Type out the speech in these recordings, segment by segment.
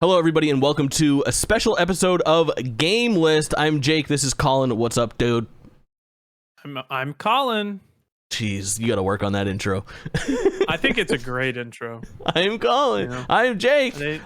Hello, everybody, and welcome to a special episode of GameList. I'm Jake. This is Kaulin. What's up, dude? I'm Kaulin. Jeez, you got to work on that intro. I think it's a great intro. I'm Kaulin. Yeah. I'm Jake. They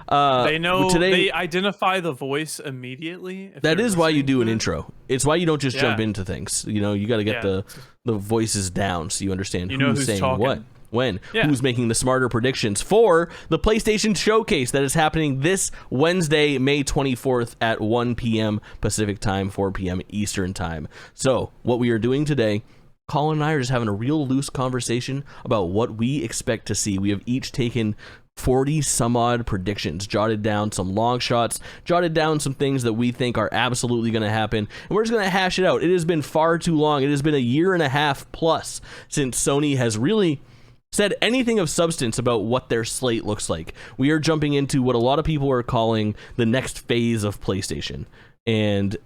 know. Today, they identify the voice immediately. That is why you do an intro. It's why you don't just jump into things. You know, you got to get the voices down so you understand who's saying talking. what. When, who's making the smarter predictions for the PlayStation Showcase that is happening this Wednesday, May 24th at 1 p.m. Pacific time, 4 p.m. Eastern time. So what we are doing today, Colin and I are just having a real loose conversation about what we expect to see. We have each taken 40 some odd predictions, jotted down some long shots, jotted down some things that we think are absolutely going to happen, and we're just going to hash it out. It has been far too long. It has been a year and a half plus since Sony has really said anything of substance about what their slate looks like. We are jumping into what a lot of people are calling the next phase of PlayStation. And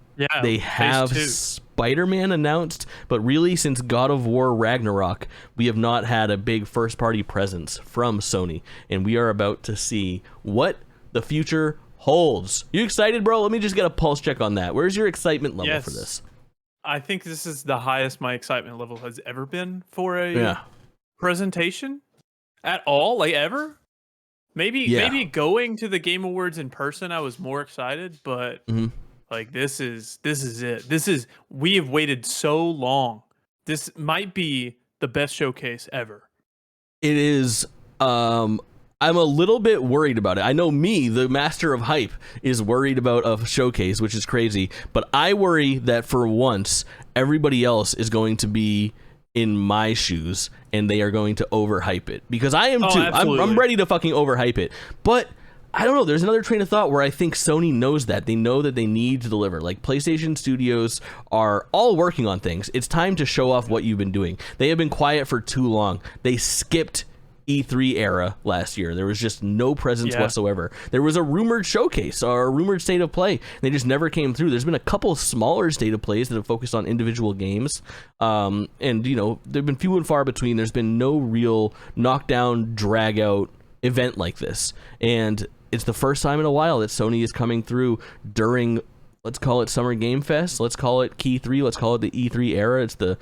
they have Spider-Man announced, but really since God of War Ragnarok, we have not had a big first-party presence from Sony. And we are about to see what the future holds. You excited, bro? Let me just get a pulse check on that. Where's your excitement level for this? I think this is the highest my excitement level has ever been for a presentation at all, like ever. Maybe going to the Game Awards in person I was more excited, but like this is it. We have waited so long. This might be the best showcase ever. It is. I'm a little bit worried about it. I know me, the master of hype, is worried about a showcase, which is crazy, but I worry that for once everybody else is going to be in my shoes and they are going to overhype it, because I am too. I'm ready to fucking overhype it, but I don't know. There's another train of thought where I think Sony knows that. They know that they need to deliver. Like, PlayStation Studios are all working on things. It's time to show off what you've been doing. They have been quiet for too long. They skipped E3 era last year. There was just no presence whatsoever. There was a rumored showcase or a rumored state of play. They just never came through. There's been a couple of smaller state of plays that have focused on individual games. And, you know, they've been few and far between. There's been no real knockdown, drag out event like this. And it's the first time in a while that Sony is coming through during, let's call it Summer Game Fest. Let's call it Key 3. Let's call it the E3 era. It's the,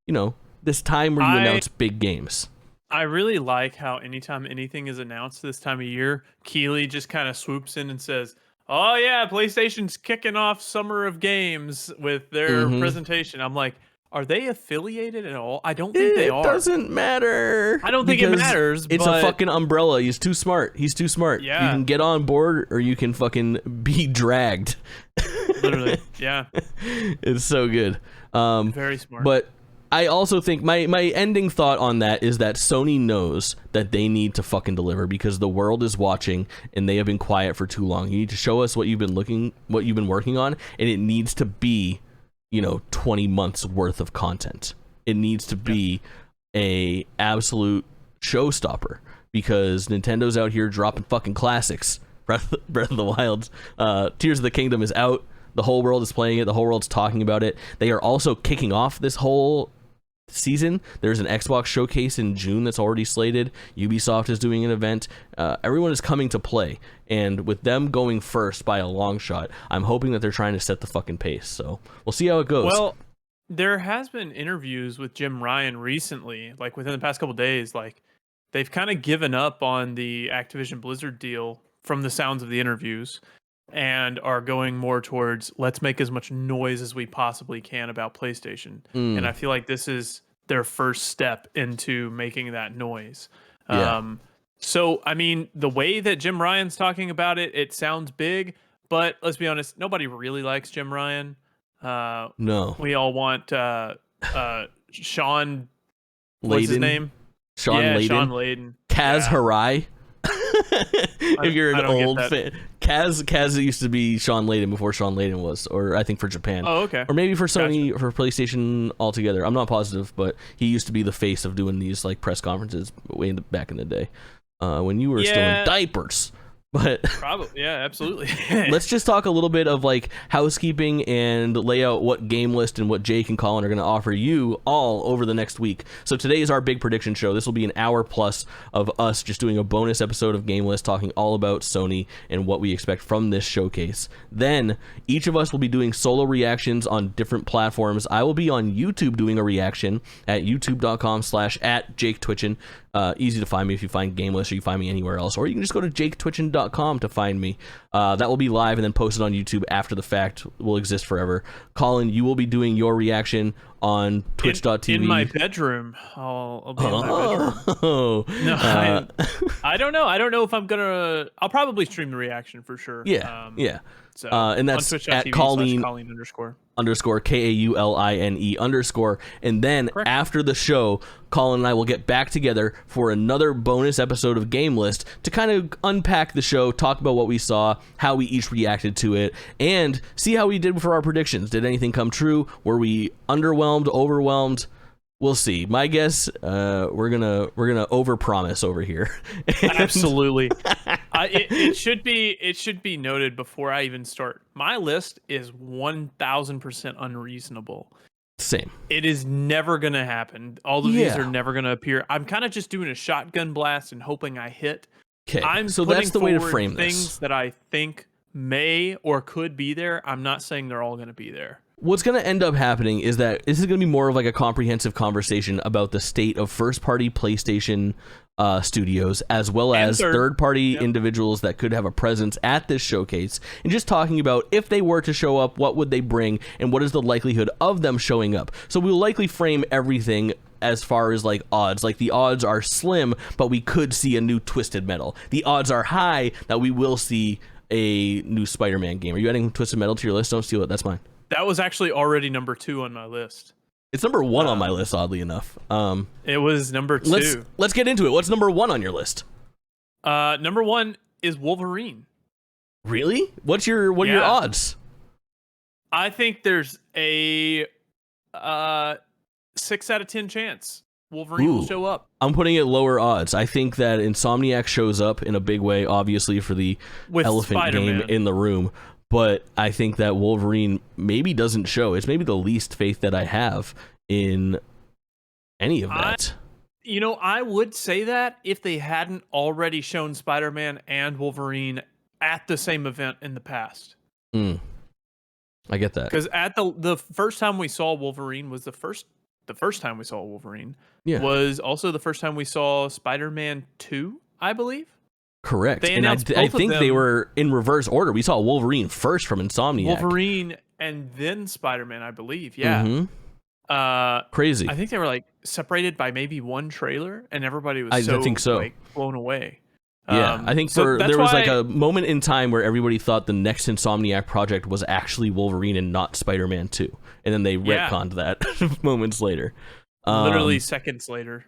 you know, this time where you announce big games. I really like how anytime anything is announced this time of year, Keighley just kind of swoops in and says, "Oh yeah, PlayStation's kicking off Summer of Games with their presentation." I'm like, are they affiliated at all? I don't think they are. It doesn't matter. I don't think it matters. It's a fucking umbrella. He's too smart. He's too smart. Yeah. You can get on board or you can fucking be dragged. Literally, yeah. It's so good. Very smart. But I also think my ending thought on that is that Sony knows that they need to fucking deliver, because the world is watching and they have been quiet for too long. You need to show us what you've been working on, and it needs to be, you know, 20 months worth of content. It needs to be a absolute showstopper, because Nintendo's out here dropping fucking classics. Breath of the Wild, Tears of the Kingdom is out. The whole world is playing it. The whole world's talking about it. They are also kicking off this whole season. There's an Xbox showcase in June that's already slated. Ubisoft is doing an event. Everyone is coming to play, and with them going first by a long shot, I'm hoping that they're trying to set the fucking pace. So we'll see how it goes. Well, there has been interviews with Jim Ryan recently, like within the past couple of days. Like, they've kind of given up on the Activision Blizzard deal from the sounds of the interviews, and are going more towards, let's make as much noise as we possibly can about PlayStation. And I feel like this is their first step into making that noise. So, I mean, the way that Jim Ryan's talking about it, it sounds big, but let's be honest, nobody really likes Jim Ryan. No. We all want Sean... Layden. What's his name? Sean Layden. Sean Layden. Kaz Hirai. If you're an old fan, Kaz used to be Sean Layden before Sean Layden was, or I think for Japan. Oh, okay. Or maybe for Sony or for PlayStation altogether. I'm not positive, but he used to be the face of doing these like press conferences way back in the day, when you were still in diapers. But Probably, yeah, absolutely. let's just talk a little bit of like housekeeping and lay out what GameList and what Jake and Kaulin are going to offer you all over the next week. So today is our big prediction show. This will be an hour plus of us just doing a bonus episode of GameList talking all about Sony and what we expect from this showcase. Then each of us will be doing solo reactions on different platforms. I will be on YouTube doing a reaction at youtube.com/@JakeTwitchin. Easy to find me if you find GameList or you find me anywhere else, or you can just go to jaketwitchin.com to find me. That will be live and then posted on YouTube after the fact. Will exist forever. Colin, you will be doing your reaction on twitch.tv. In my bedroom. I'll be in my bedroom. No, I don't know. I don't know if I'm gonna. I'll probably stream the reaction for sure. Yeah, yeah. So and that's at Kaulin __Kaulin_. KAULINE_. And then after the show, Colin and I will get back together for another bonus episode of GameList to kind of unpack the show, talk about what we saw, how we each reacted to it, and see how we did for our predictions. Did anything come true? Were we underwhelmed, overwhelmed? We'll see. My guess, we're gonna overpromise over here. Absolutely. It should be noted before I even start. My list is 1,000% unreasonable. Same. It is never gonna happen. All of these are never gonna appear. I'm kind of just doing a shotgun blast and hoping I hit. Okay. So that's the way to frame things this. that I think may or could be there. I'm not saying they're all gonna be there. What's going to end up happening is that this is going to be more of like a comprehensive conversation about the state of first-party PlayStation studios, as well as third-party individuals that could have a presence at this showcase, and just talking about if they were to show up, what would they bring, and what is the likelihood of them showing up. So we'll likely frame everything as far as like odds. Like the odds are slim, but we could see a new Twisted Metal. The odds are high that we will see a new Spider-Man game. Are you adding Twisted Metal to your list? Don't steal it. That's mine. That was actually already number 2 on my list. It's number 1 on my list, oddly enough. It was number 2. Let's get into it. What's number 1 on your list? Number 1 is Wolverine. Really? What are your odds? I think there's a 6 out of 10 chance Wolverine will show up. I'm putting it lower odds. I think that Insomniac shows up in a big way, obviously for the elephant Spider-Man game in the room. But I think that Wolverine maybe doesn't show. It's maybe the least faith that I have in any of that. I would say that if they hadn't already shown Spider-Man and Wolverine at the same event in the past. I get that. Because at the first time we saw Wolverine was the first time we saw Wolverine was also the first time we saw Spider-Man 2, I believe. Correct. And I think they were in reverse order. We saw Wolverine first from Insomniac. Wolverine and then Spider-Man, I believe. Yeah. Mm-hmm. Crazy. I think they were like separated by maybe one trailer, and everybody was I think so. Like, blown away. Yeah, I think there was like a moment in time where everybody thought the next Insomniac project was actually Wolverine and not Spider-Man 2. And then they retconned that moments later. Literally seconds later.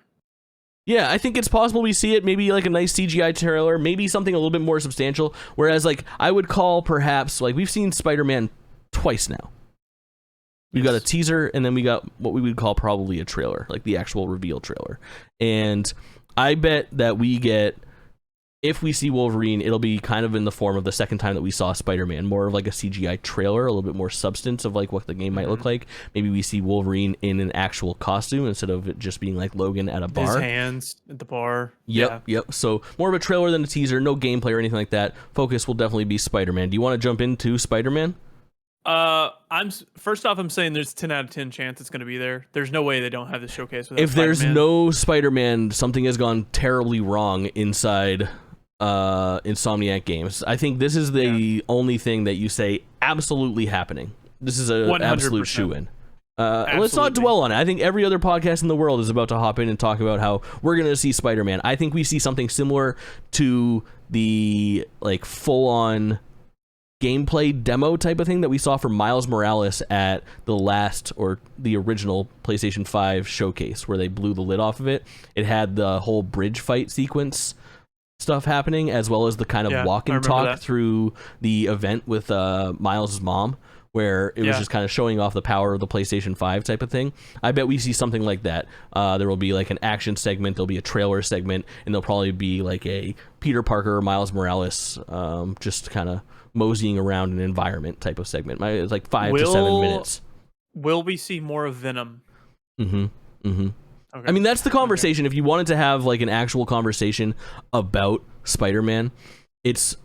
Yeah, I think it's possible we see it, maybe like a nice CGI trailer, maybe something a little bit more substantial. Whereas, like, I would call perhaps, like, we've seen Spider-Man twice now. We got a teaser, and then we got what we would call probably a trailer, like the actual reveal trailer. And I bet that we get, if we see Wolverine, it'll be kind of in the form of the second time that we saw Spider-Man, more of like a CGI trailer, a little bit more substance of like what the game might look like. Maybe we see Wolverine in an actual costume instead of it just being like Logan at a bar. His hands at the bar. Yep. So more of a trailer than a teaser, no gameplay or anything like that. Focus will definitely be Spider-Man. Do you want to jump into Spider-Man? I'm saying there's 10 out of 10 chance it's going to be there. There's no way they don't have the showcase without If there's no Spider-Man, something has gone terribly wrong inside Insomniac Games. I think this is the only thing that you say absolutely happening. This is an absolute shoe-in. Let's not dwell on it. I think every other podcast in the world is about to hop in and talk about how we're going to see Spider-Man. I think we see something similar to the like full-on gameplay demo type of thing that we saw for Miles Morales at the original PlayStation 5 showcase, where they blew the lid off of it. It had the whole bridge fight sequence stuff happening, as well as the kind of walk and talk through the event with Miles' mom, where it was just kind of showing off the power of the PlayStation 5 type of thing. I bet we see something like that. There will be like an action segment, there'll be a trailer segment, and there'll probably be like a Peter Parker or Miles Morales just kind of moseying around an environment type of segment. It's like 5 to 7 minutes. Will we see more of Venom? Okay. I mean, that's the conversation. If you wanted to have like an actual conversation about Spider-Man, it's,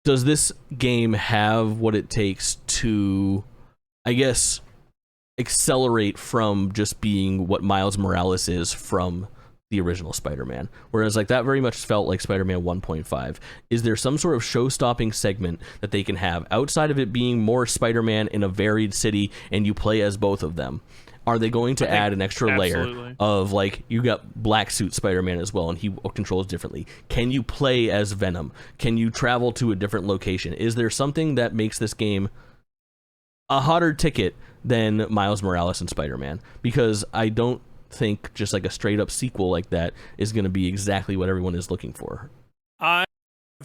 does this game have what it takes to, I guess, accelerate from just being what Miles Morales is from the original Spider-Man? Whereas like that very much felt like Spider-Man 1.5. Is there some sort of show-stopping segment that they can have outside of it being more Spider-Man in a varied city and you play as both of them? Are they going to add an extra layer of like, you got black suit Spider-Man as well and he controls differently? Can you play as Venom? Can you travel to a different location? Is there something that makes this game a hotter ticket than Miles Morales and Spider-Man? Because I don't think just like a straight up sequel like that is going to be exactly what everyone is looking for. I've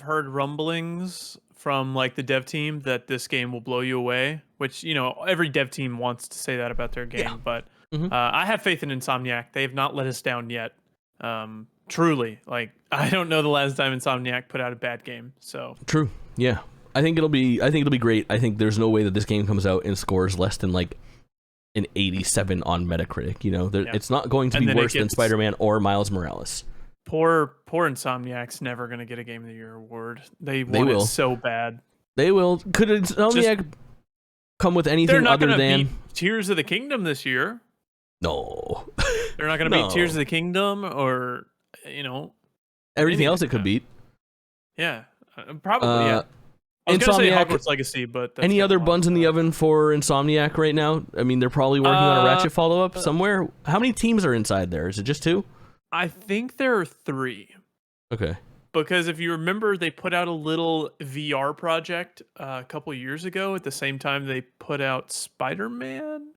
heard rumblings from like the dev team that this game will blow you away, which, you know, every dev team wants to say that about their game, but I have faith in Insomniac. They have not let us down yet. Truly, like, I don't know the last time Insomniac put out a bad game. So true. Yeah. I think it'll be great. I think there's no way that this game comes out and scores less than like an 87 on Metacritic. You know, it's not going to be worse than Spider-Man or Miles Morales. Poor Insomniac's never going to get a Game of the Year award. They want it so bad. They will. Could Insomniac come with anything other than beat Tears of the Kingdom this year? No. They're not going to beat Tears of the Kingdom or, you know, everything else it could beat. Yeah, probably. Yeah. I was going to say Hogwarts Legacy, but that's any other buns in the oven for Insomniac right now? I mean, they're probably working on a Ratchet follow-up somewhere. How many teams are inside there? Is it just 2? I think there are 3. Okay. Because if you remember, they put out a little VR project a couple years ago at the same time they put out Spider-Man.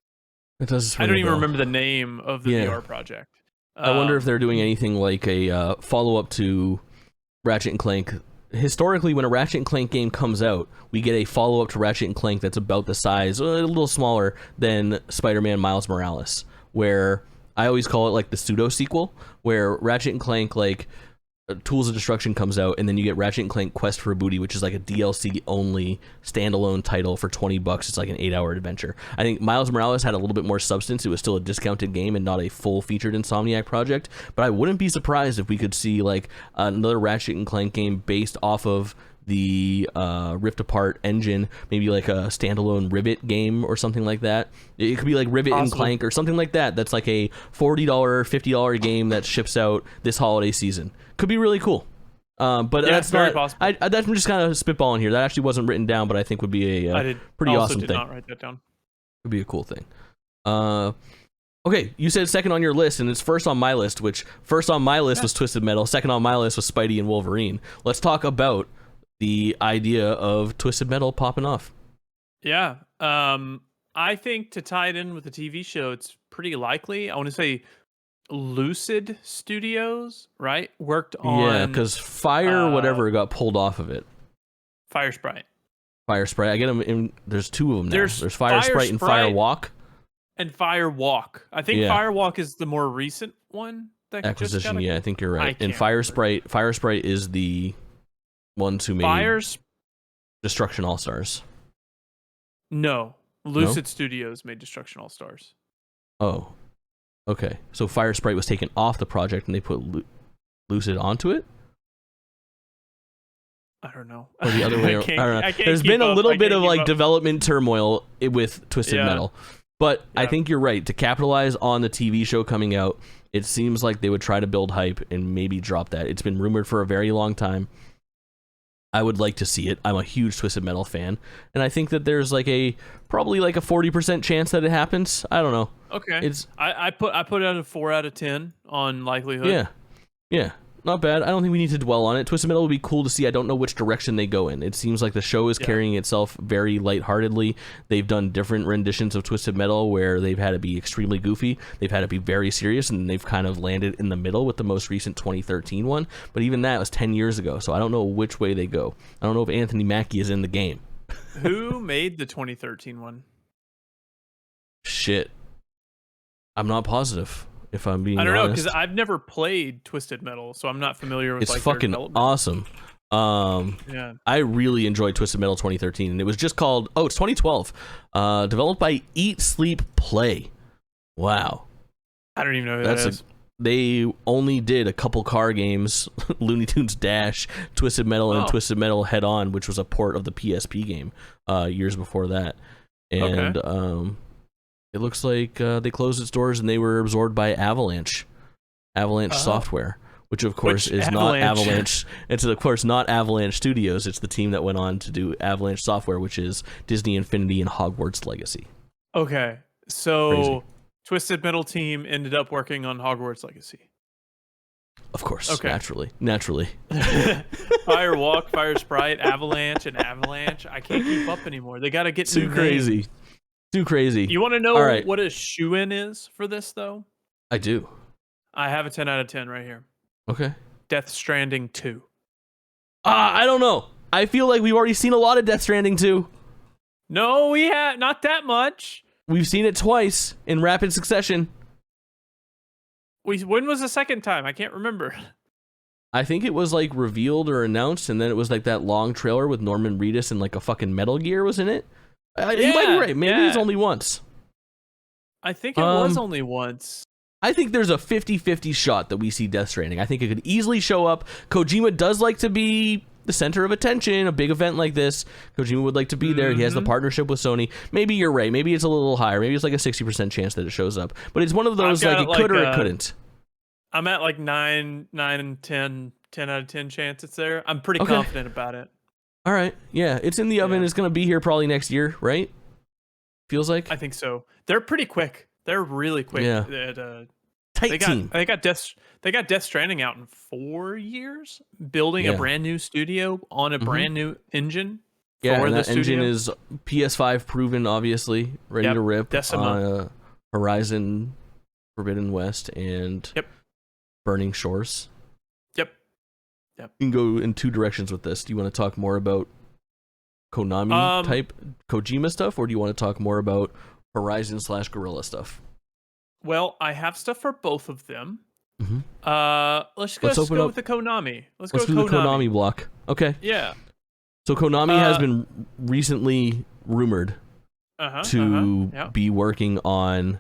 It does. I don't even remember the name of the VR project. I wonder if they're doing anything like a follow-up to Ratchet and Clank. Historically, when a Ratchet and Clank game comes out, we get a follow-up to Ratchet and Clank that's about the size, a little smaller than Spider-Man Miles Morales, where I always call it like the pseudo-sequel, where Ratchet and Clank, like, Tools of Destruction comes out, and then you get Ratchet and Clank Quest for Booty, which is like a DLC-only standalone title for $20. It's like an 8-hour adventure. I think Miles Morales had a little bit more substance. It was still a discounted game and not a full-featured Insomniac project, but I wouldn't be surprised if we could see like another Ratchet and Clank game based off of the Rift Apart engine, maybe like a standalone Rivet game or something like that. It could be like Rivet and Clank or something like that. That's like a $40, $50 game that ships out this holiday season. Could be really cool. But that's very not possible. That's just kind of spitballing here. That actually wasn't written down, but I think would be a pretty awesome thing. I did not write that down. Would be a cool thing. Okay, you said second on your list, and it's first on my list, which first on my list was Twisted Metal, second on my list was Spidey and Wolverine. Let's talk about the idea of Twisted Metal popping off. Yeah. I think to tie it in with the TV show, it's pretty likely. I want to say Lucid Studios, right? Worked on... Yeah, because Fire whatever got pulled off of it. Fire Sprite. Fire Sprite. I get them in... There's 2 of them now. There's Fire Sprite and Sprite Fire Walk. And Fire Walk. I think Fire Walk is the more recent one. That acquisition, just I think you're right. And Fire Sprite is the ones who made Destruction All-Stars. No. Lucid Studios made Destruction All-Stars. Oh. Okay. So Fire Sprite was taken off the project and they put Lucid onto it? I don't know. Or the other way around. There's been a little bit of like development turmoil with Twisted Metal. But I think you're right. To capitalize on the TV show coming out, it seems like they would try to build hype and maybe drop that. It's been rumored for a very long time. I would like to see it. I'm a huge Twisted Metal fan. And I think that there's like probably like a 40% chance that it happens. I don't know. Okay. I put it at a 4 out of 10 on likelihood. Yeah. Not bad. I don't think we need to dwell on it. Twisted Metal would be cool to see. I don't know which direction they go in. It seems like the show is carrying itself very lightheartedly. They've done different renditions of Twisted Metal where they've had to be extremely goofy. They've had to be very serious, and they've kind of landed in the middle with the most recent 2013 one. But even that was 10 years ago, so I don't know which way they go. I don't know if Anthony Mackie is in the game. Who made the 2013 one? Shit. I'm not positive, if I'm being I don't know, honest. because I've never played Twisted Metal, so I'm not familiar with It's their fucking development. awesome. Yeah. I really enjoyed Twisted Metal 2013, and it was just called, it's 2012. Developed by Eat, Sleep, Play. Wow. I don't even know who that is. They only did a couple car games, Looney Tunes Dash, Twisted Metal, and Twisted Metal Head On, which was a port of the PSP game years before that. And it looks like they closed its doors and they were absorbed by Avalanche Software, which of course is not Avalanche. It's of course not Avalanche Studios. It's the team that went on to do Avalanche Software, which is Disney Infinity and Hogwarts Legacy. Okay, so Crazy. Twisted Metal team ended up working on Hogwarts Legacy. Of course, naturally. Fire Walk, Fire Sprite, Avalanche, and Avalanche. I can't keep up anymore. They got to get too crazy. Names. Too crazy. You want to know what a shoe-in is for this, though? I do. I have a 10 out of 10 right here. Okay. Death Stranding 2. I don't know. I feel like we've already seen a lot of Death Stranding 2. No, we have not that much. We've seen it twice in rapid succession. When was the second time? I can't remember. I think it was like revealed or announced, and then it was like that long trailer with Norman Reedus and like a fucking Metal Gear was in it. You might be right. Maybe it's only once. I think it was only once. I think there's a 50-50 shot that we see Death Stranding. I think it could easily show up. Kojima does like to be the center of attention. A big event like this, Kojima would like to be there. He has the partnership with Sony. Maybe you're right. Maybe it's a little higher. Maybe it's like a 60% chance that it shows up. But it's one of those like it could or it couldn't. I'm at like 9 and 10 out of 10 chance it's there. I'm pretty confident about it. All right. Yeah, it's in the oven. It's going to be here probably next year, right? Feels like. I think so. They're pretty quick. They're really quick. Yeah. Tight team. They got Death Stranding out in 4 years, building a brand new studio on a brand new engine. Yeah, and that engine is PS5 proven, obviously, ready to rip on Horizon Forbidden West and Burning Shores. Yep. You can go in two directions with this. Do you want to talk more about Konami type Kojima stuff, or do you want to talk more about Horizon / Guerrilla stuff? Well, I have stuff for both of them. Mm-hmm. Let's go with the Konami. Let's go with do the Konami block. Okay. Yeah. So Konami has been recently rumored to be working on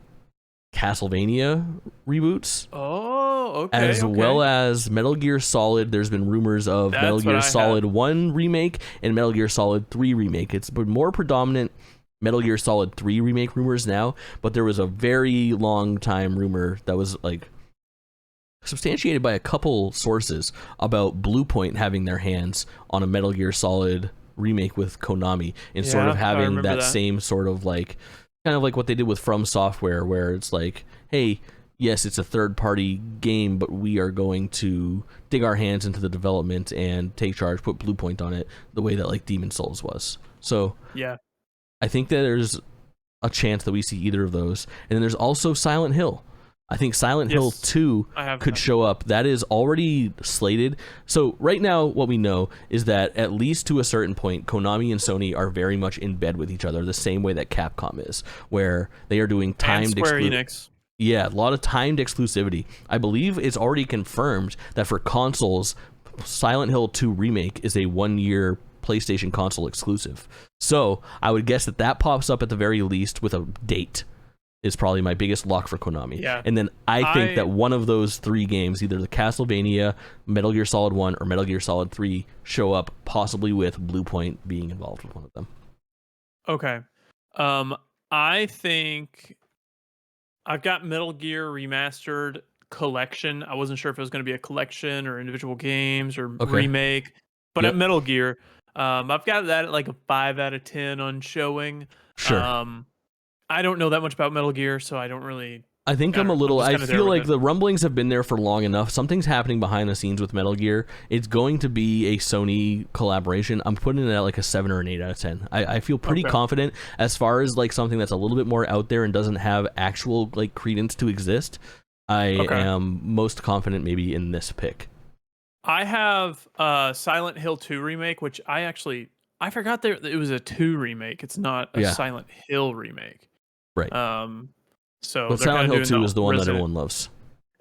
Castlevania reboots. Oh, okay. As well as Metal Gear Solid. There's been rumors of Metal Gear Solid 1 remake and Metal Gear Solid 3 remake. It's been more predominant Metal Gear Solid 3 remake rumors now, but there was a very long time rumor that was like substantiated by a couple sources about Bluepoint having their hands on a Metal Gear Solid remake with Konami and sort of having that same sort of like kind of like what they did with From Software, where it's like, hey, yes, it's a third-party game, but we are going to dig our hands into the development and take charge, put Bluepoint on it, the way that like Demon's Souls was. So yeah, I think that there's a chance that we see either of those. And then there's also Silent Hill. I think Silent Hill 2 could show up. That is already slated. So right now, what we know is that at least to a certain point, Konami and Sony are very much in bed with each other, the same way that Capcom is, where they are doing timed Enix. Yeah, a lot of timed exclusivity. I believe it's already confirmed that for consoles, Silent Hill 2 Remake is a 1-year PlayStation console exclusive. So I would guess that pops up at the very least with a date is probably my biggest lock for Konami. Yeah. And then I think that one of those 3 games, either the Castlevania, Metal Gear Solid 1, or Metal Gear Solid 3, show up, possibly with Bluepoint being involved with one of them. Okay. I think I've got Metal Gear Remastered Collection. I wasn't sure if it was going to be a collection or individual games or remake, but at Metal Gear, I've got that at like a 5 out of 10 on showing. Sure. I don't know that much about Metal Gear, so I don't really. I think I feel like the rumblings have been there for long enough. Something's happening behind the scenes with Metal Gear. It's going to be a Sony collaboration. I'm putting it at like a 7 or an 8 out of 10. I feel pretty confident as far as like something that's a little bit more out there and doesn't have actual like credence to exist. I am most confident maybe in this pick. I have Silent Hill 2 remake, which I actually I forgot it was a 2 remake. It's not a Yeah. Silent Hill remake. Right. So But they're kind Silent of Hill doing 2 is the one that Resident. everyone loves.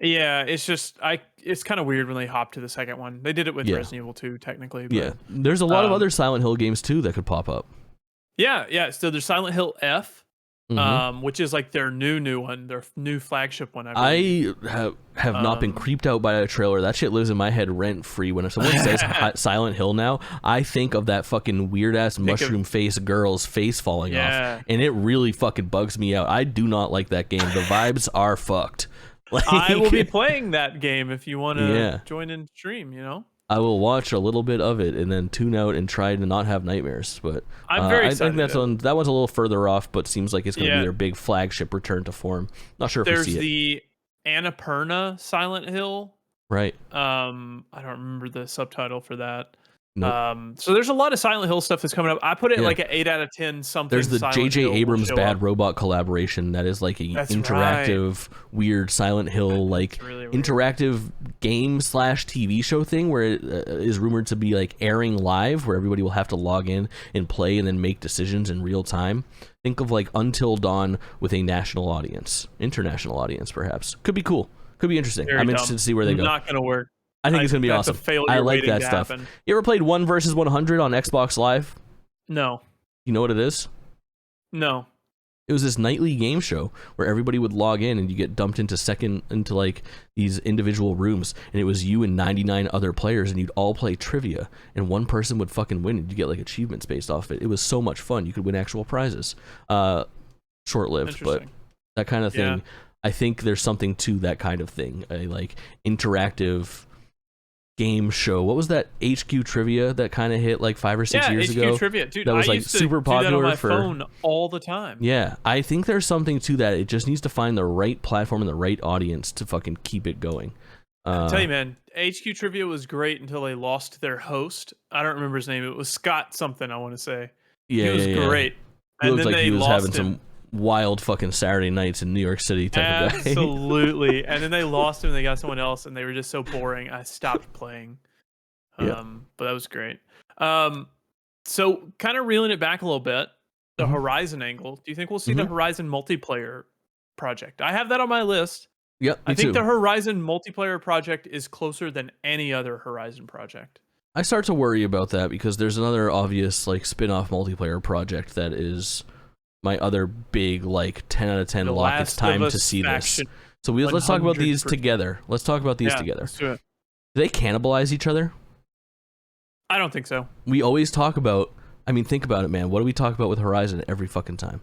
Yeah, it's just it's kind of weird when they hop to the second one. They did it with Yeah. Resident Evil 2 technically, but Yeah. There's a lot of other Silent Hill games too that could pop up. yeah. So there's Silent Hill F, Mhm. which is like their new one, their new flagship one. I have not been creeped out by a trailer. That shit lives in my head rent free. When someone says Silent Hill now, I think of that fucking weird ass mushroom face girl's face falling off, and it really fucking bugs me out. I do not like that game. The vibes are fucked. Like, I will be playing that game if you want to join in stream. You know, I will watch a little bit of it and then tune out and try to not have nightmares. But I'm very excited. I think that one's a little further off, but seems like it's going to be their big flagship return to form. Not sure if there's we see it. the Annapurna Silent Hill. Right. I don't remember the subtitle for that. Nope. So there's a lot of Silent Hill stuff that's coming up. I put it like an 8 out of 10 something. There's the Silent J.J. Hill Abrams Bad up. Robot collaboration that is like a interactive weird Silent Hill like really interactive game / TV show thing where it is rumored to be like airing live, where everybody will have to log in and play and then make decisions in real time. Think of like Until Dawn with a national audience, international audience perhaps. Could be cool. Could be interesting. Very I'm interested to see where they go. Not gonna work. I think it's gonna be awesome. I like that stuff. Happen. You ever played 1 vs 100 on Xbox Live? No. You know what it is? No. It was this nightly game show where everybody would log in and you get dumped into like these individual rooms, and it was you and 99 other players, and you'd all play trivia, and one person would fucking win, and you get like achievements based off it. It was so much fun. You could win actual prizes. Short-lived, but that kind of thing. Yeah. I think there's something to that kind of thing, a like interactive game show. What was that HQ Trivia that kind of hit like 5 or 6 years ago? Yeah, HQ Trivia, dude. That was like super popular do that on my phone all the time. Yeah, I think there's something to that. It just needs to find the right platform and the right audience to fucking keep it going. I tell you, man, HQ Trivia was great until they lost their host. I don't remember his name. It was Scott something, I want to say. Yeah, he was great. He looked like he was having some wild fucking Saturday nights in New York City type of guy. Absolutely. And then they lost him and they got someone else and they were just so boring. I stopped playing. But that was great. So kind of reeling it back a little bit, the Horizon angle. Do you think we'll see the Horizon multiplayer project? I have that on my list. Yep. I think the Horizon multiplayer project is closer than any other Horizon project. I start to worry about that because there's another obvious like spin-off multiplayer project that is my other big like 10 out of 10 lock. It's time to see this. So let's talk about these together. Let's talk about these together. Let's do it. Do they cannibalize each other? I don't think so. We always talk about, I mean, think about it, man. What do we talk about with Horizon every fucking time?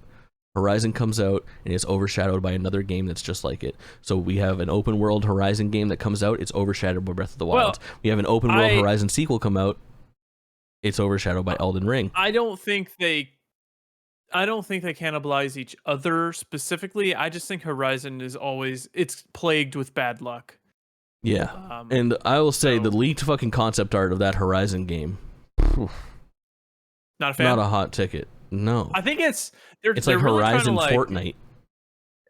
Horizon comes out and it's overshadowed by another game that's just like it. So we have an open world Horizon game that comes out, it's overshadowed by Breath of the Wild. We have an open world Horizon sequel come out, it's overshadowed by Elden Ring. I don't think they cannibalize each other specifically. I just think Horizon is it's plagued with bad luck. Yeah. And I will say the leaked fucking concept art of that Horizon game. Not a fan. Not a hot ticket. No. I think it's like really Horizon Fortnite.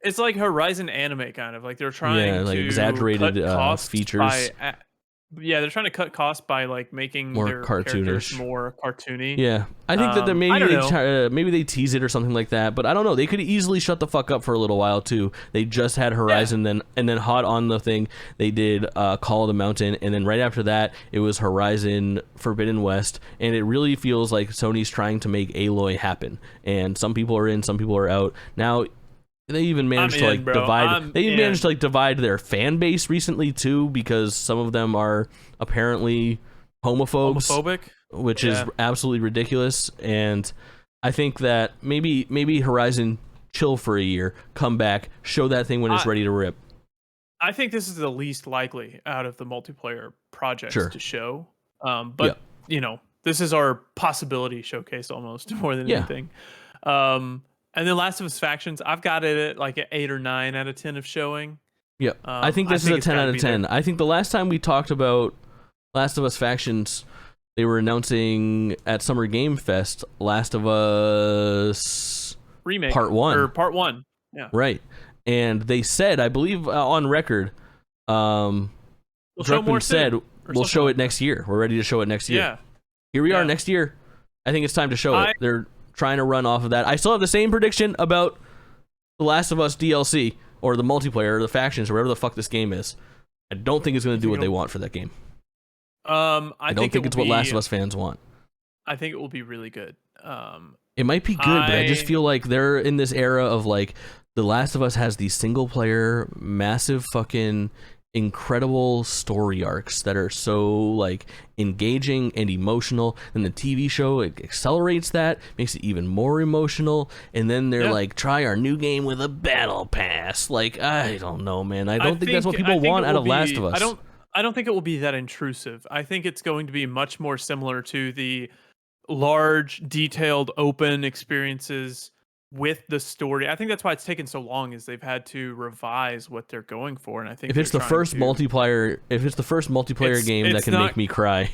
It's like Horizon anime kind of. Like they're trying to exaggerated cut features. They're trying to cut costs by like making more their characters more cartoony. Yeah, I think that maybe they tease it or something like that, but I don't know. They could easily shut the fuck up for a little while too. They just had Horizon, and then hot on the thing they did Call of the Mountain, and then right after that it was Horizon Forbidden West, and it really feels like Sony's trying to make Aloy happen. And some people are in, some people are out now. They even managed to divide. They managed to divide their fan base recently too, because some of them are apparently homophobic, which is absolutely ridiculous. And I think that maybe Horizon chill for a year, come back, show that thing when it's ready to rip. I think this is the least likely out of the multiplayer projects to show. But this is our possibility showcase almost more than anything. And then Last of Us Factions, I've got it at like an 8 or 9 out of 10 of showing. Yep. I think this is a 10 out of 10. I think the last time we talked about Last of Us Factions, they were announcing at Summer Game Fest Last of Us Remake Part 1. Or Part 1. Yeah. Right. And they said, I believe on record, Druckmann said, we'll show it next year. We're ready to show it next year. Yeah. Here we are next year. I think it's time to show it. They're trying to run off of that. I still have the same prediction about The Last of Us DLC or the multiplayer or the factions or whatever the fuck this game is. I don't think it's going to do what they want for that game. I don't think it's what Last of Us fans want. I think it will be really good. It might be good, but I just feel like they're in this era of like The Last of Us has these single player, massive fucking incredible story arcs that are so like engaging and emotional, and the TV show accelerates that, makes it even more emotional, and then they're like, try our new game with a battle pass. Like, I don't know, man. I don't think that's what people want out of Last of Us. I don't think it will be that intrusive. I think it's going to be much more similar to the large, detailed, open experiences with the story. I think that's why it's taken so long, is they've had to revise what they're going for. And I think if it's the first multiplayer game that can make me cry,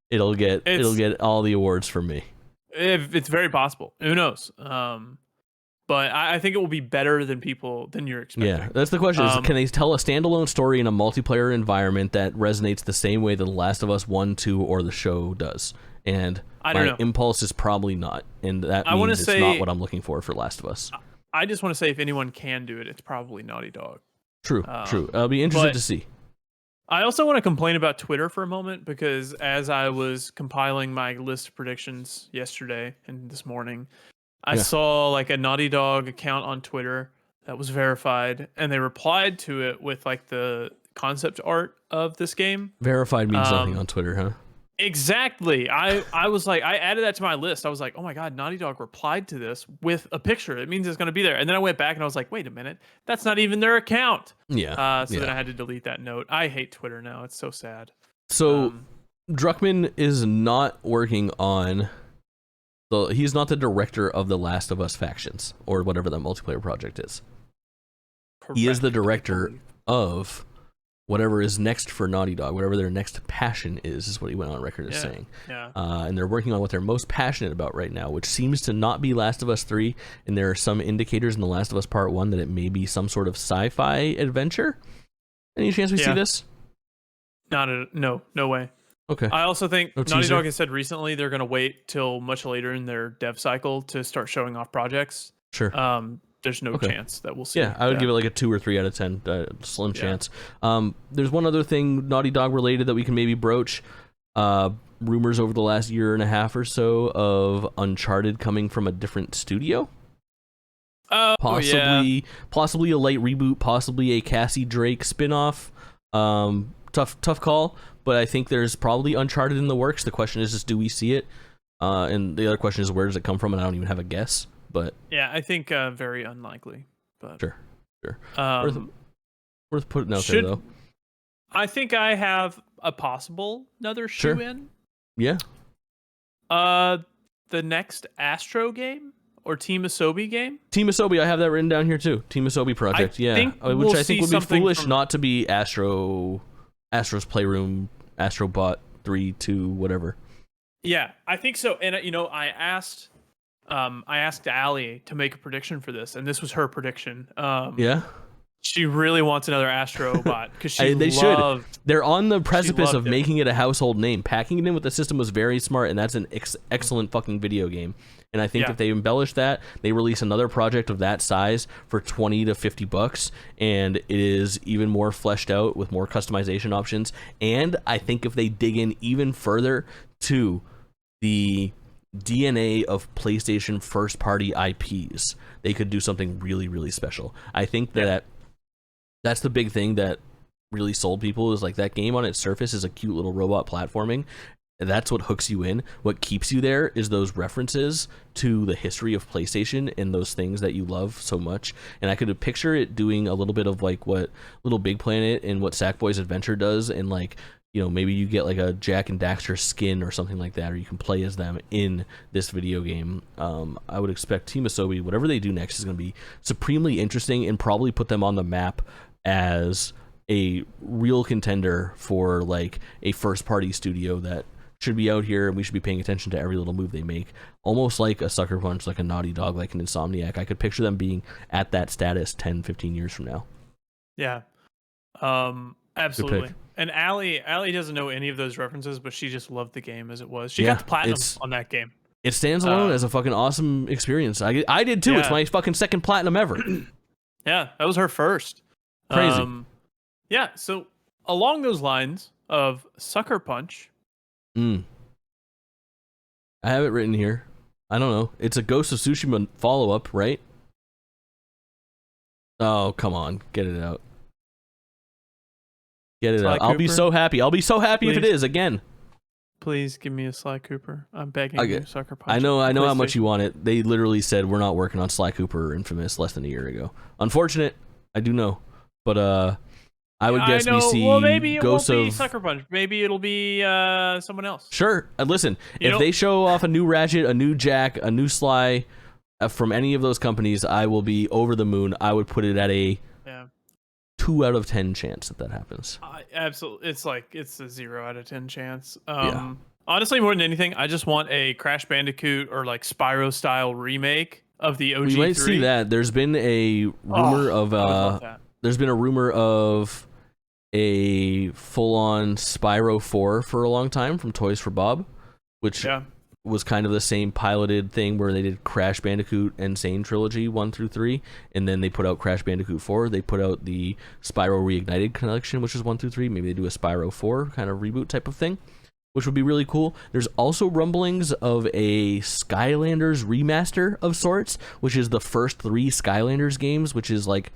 it'll get all the awards from me. It's very possible. Who knows? But I think it will be better than you're expecting. Yeah, that's the question. Can they tell a standalone story in a multiplayer environment that resonates the same way that The Last of Us 1, 2, or the show does? And my impulse is probably not. And that means it's not what I'm looking for Last of Us. I just want to say if anyone can do it, it's probably Naughty Dog. True. I'll be interested to see. I also want to complain about Twitter for a moment, because as I was compiling my list of predictions yesterday and this morning, I saw like a Naughty Dog account on Twitter that was verified, and they replied to it with like the concept art of this game. Verified means nothing on Twitter, huh? Exactly. I was like, I added that to my list. I was like, oh my God, Naughty Dog replied to this with a picture. It means it's going to be there. And then I went back and I was like, wait a minute, that's not even their account. Yeah. Then I had to delete that note. I hate Twitter now. It's so sad. So Druckmann is not working on he's not the director of the Last of Us factions or whatever that multiplayer project is. Correct. He is the director of whatever is next for Naughty Dog, whatever their next passion is what he went on record as saying. Yeah. And they're working on what they're most passionate about right now, which seems to not be Last of Us 3, and there are some indicators in The Last of Us Part 1 that it may be some sort of sci-fi adventure. Any chance we see this? No way. Okay. I also think Naughty Dog has said recently they're going to wait till much later in their dev cycle to start showing off projects. Sure. There's no chance that we'll see. Yeah, I would give it like a 2 or 3 out of 10. Slim chance. There's one other thing Naughty Dog related that we can maybe broach. Rumors over the last year and a half or so of Uncharted coming from a different studio. Possibly a light reboot, possibly a Cassie Drake spinoff. Tough call, but I think there's probably Uncharted in the works. The question is just, do we see it? And the other question is, where does it come from? And I don't even have a guess. But yeah, I think very unlikely. But sure. Worth putting out there, though. I think I have a possible another shoe in. Yeah. The next Astro game or Team Asobi game. Team Asobi, I have that written down here too. Team Asobi project, which I think would be foolish not to be Astro's Playroom, Astrobot 3, 2, whatever. Yeah, I think so. And I asked Allie to make a prediction for this, and this was her prediction. She really wants another Astrobot because should. They're on the precipice of making it a household name. Packing it in with the system was very smart, and that's an excellent fucking video game. And I think if they embellish that, they release another project of that size for $20 to $50, and it is even more fleshed out with more customization options. And I think if they dig in even further to the DNA of PlayStation first-party IPs, they could do something really, really special. I think that's the big thing that really sold people, is like that game on its surface is a cute little robot platforming. That's what hooks you in. What keeps you there is those references to the history of PlayStation and those things that you love so much. And I could picture it doing a little bit of like what Little Big Planet and what Sackboy's Adventure does, and like, maybe you get like a Jack and Daxter skin or something like that, or you can play as them in this video game. I would expect Team Asobi, whatever they do next, is going to be supremely interesting and probably put them on the map as a real contender for like a first party studio that should be out here, and we should be paying attention to every little move they make, almost like a Sucker Punch, like a Naughty Dog, like an Insomniac. I could picture them being at that status 10-15 years from now. Yeah, absolutely. And Allie doesn't know any of those references, but she just loved the game as it was. She got the platinum on that game. it stands alone as a fucking awesome experience. I did too. It's my fucking second platinum ever. Yeah, that was her first. Crazy. Yeah, so along those lines of Sucker Punch. I have it written here. I don't know. It's a Ghost of Tsushima follow-up, right? Oh, come on. Get it out. Get it Sly out. I'll be Cooper? so happy. I'll be so happy if it Please. is, again. Please give me a Sly Cooper. I'm begging you, Sucker Punch. I know how much you want it. They literally said we're not working on Sly Cooper or Infamous less than a year ago. Unfortunate, I do know. But I would guess we see well, maybe it Ghosts won't be of Sucker Punch. Maybe it'll be someone else. Sure. Listen, if they show off a new Ratchet, a new Jack, a new Sly from any of those companies, I will be over the moon. I would put it at a 2 out of 10 chance that happens. Absolutely. It's a 0 out of 10 chance. Honestly, more than anything, I just want a Crash Bandicoot or like Spyro style remake of the OG3. We might see that. There's been a rumor of a full-on Spyro 4 for a long time from Toys for Bob, which was kind of the same piloted thing where they did Crash Bandicoot and Insane Trilogy 1 through 3, and then they put out Crash Bandicoot 4. They put out the Spyro Reignited collection, which is 1 through 3. Maybe they do a Spyro 4 kind of reboot type of thing, which would be really cool. There's also rumblings of a Skylanders remaster of sorts, which is the first 3 Skylanders games, which is like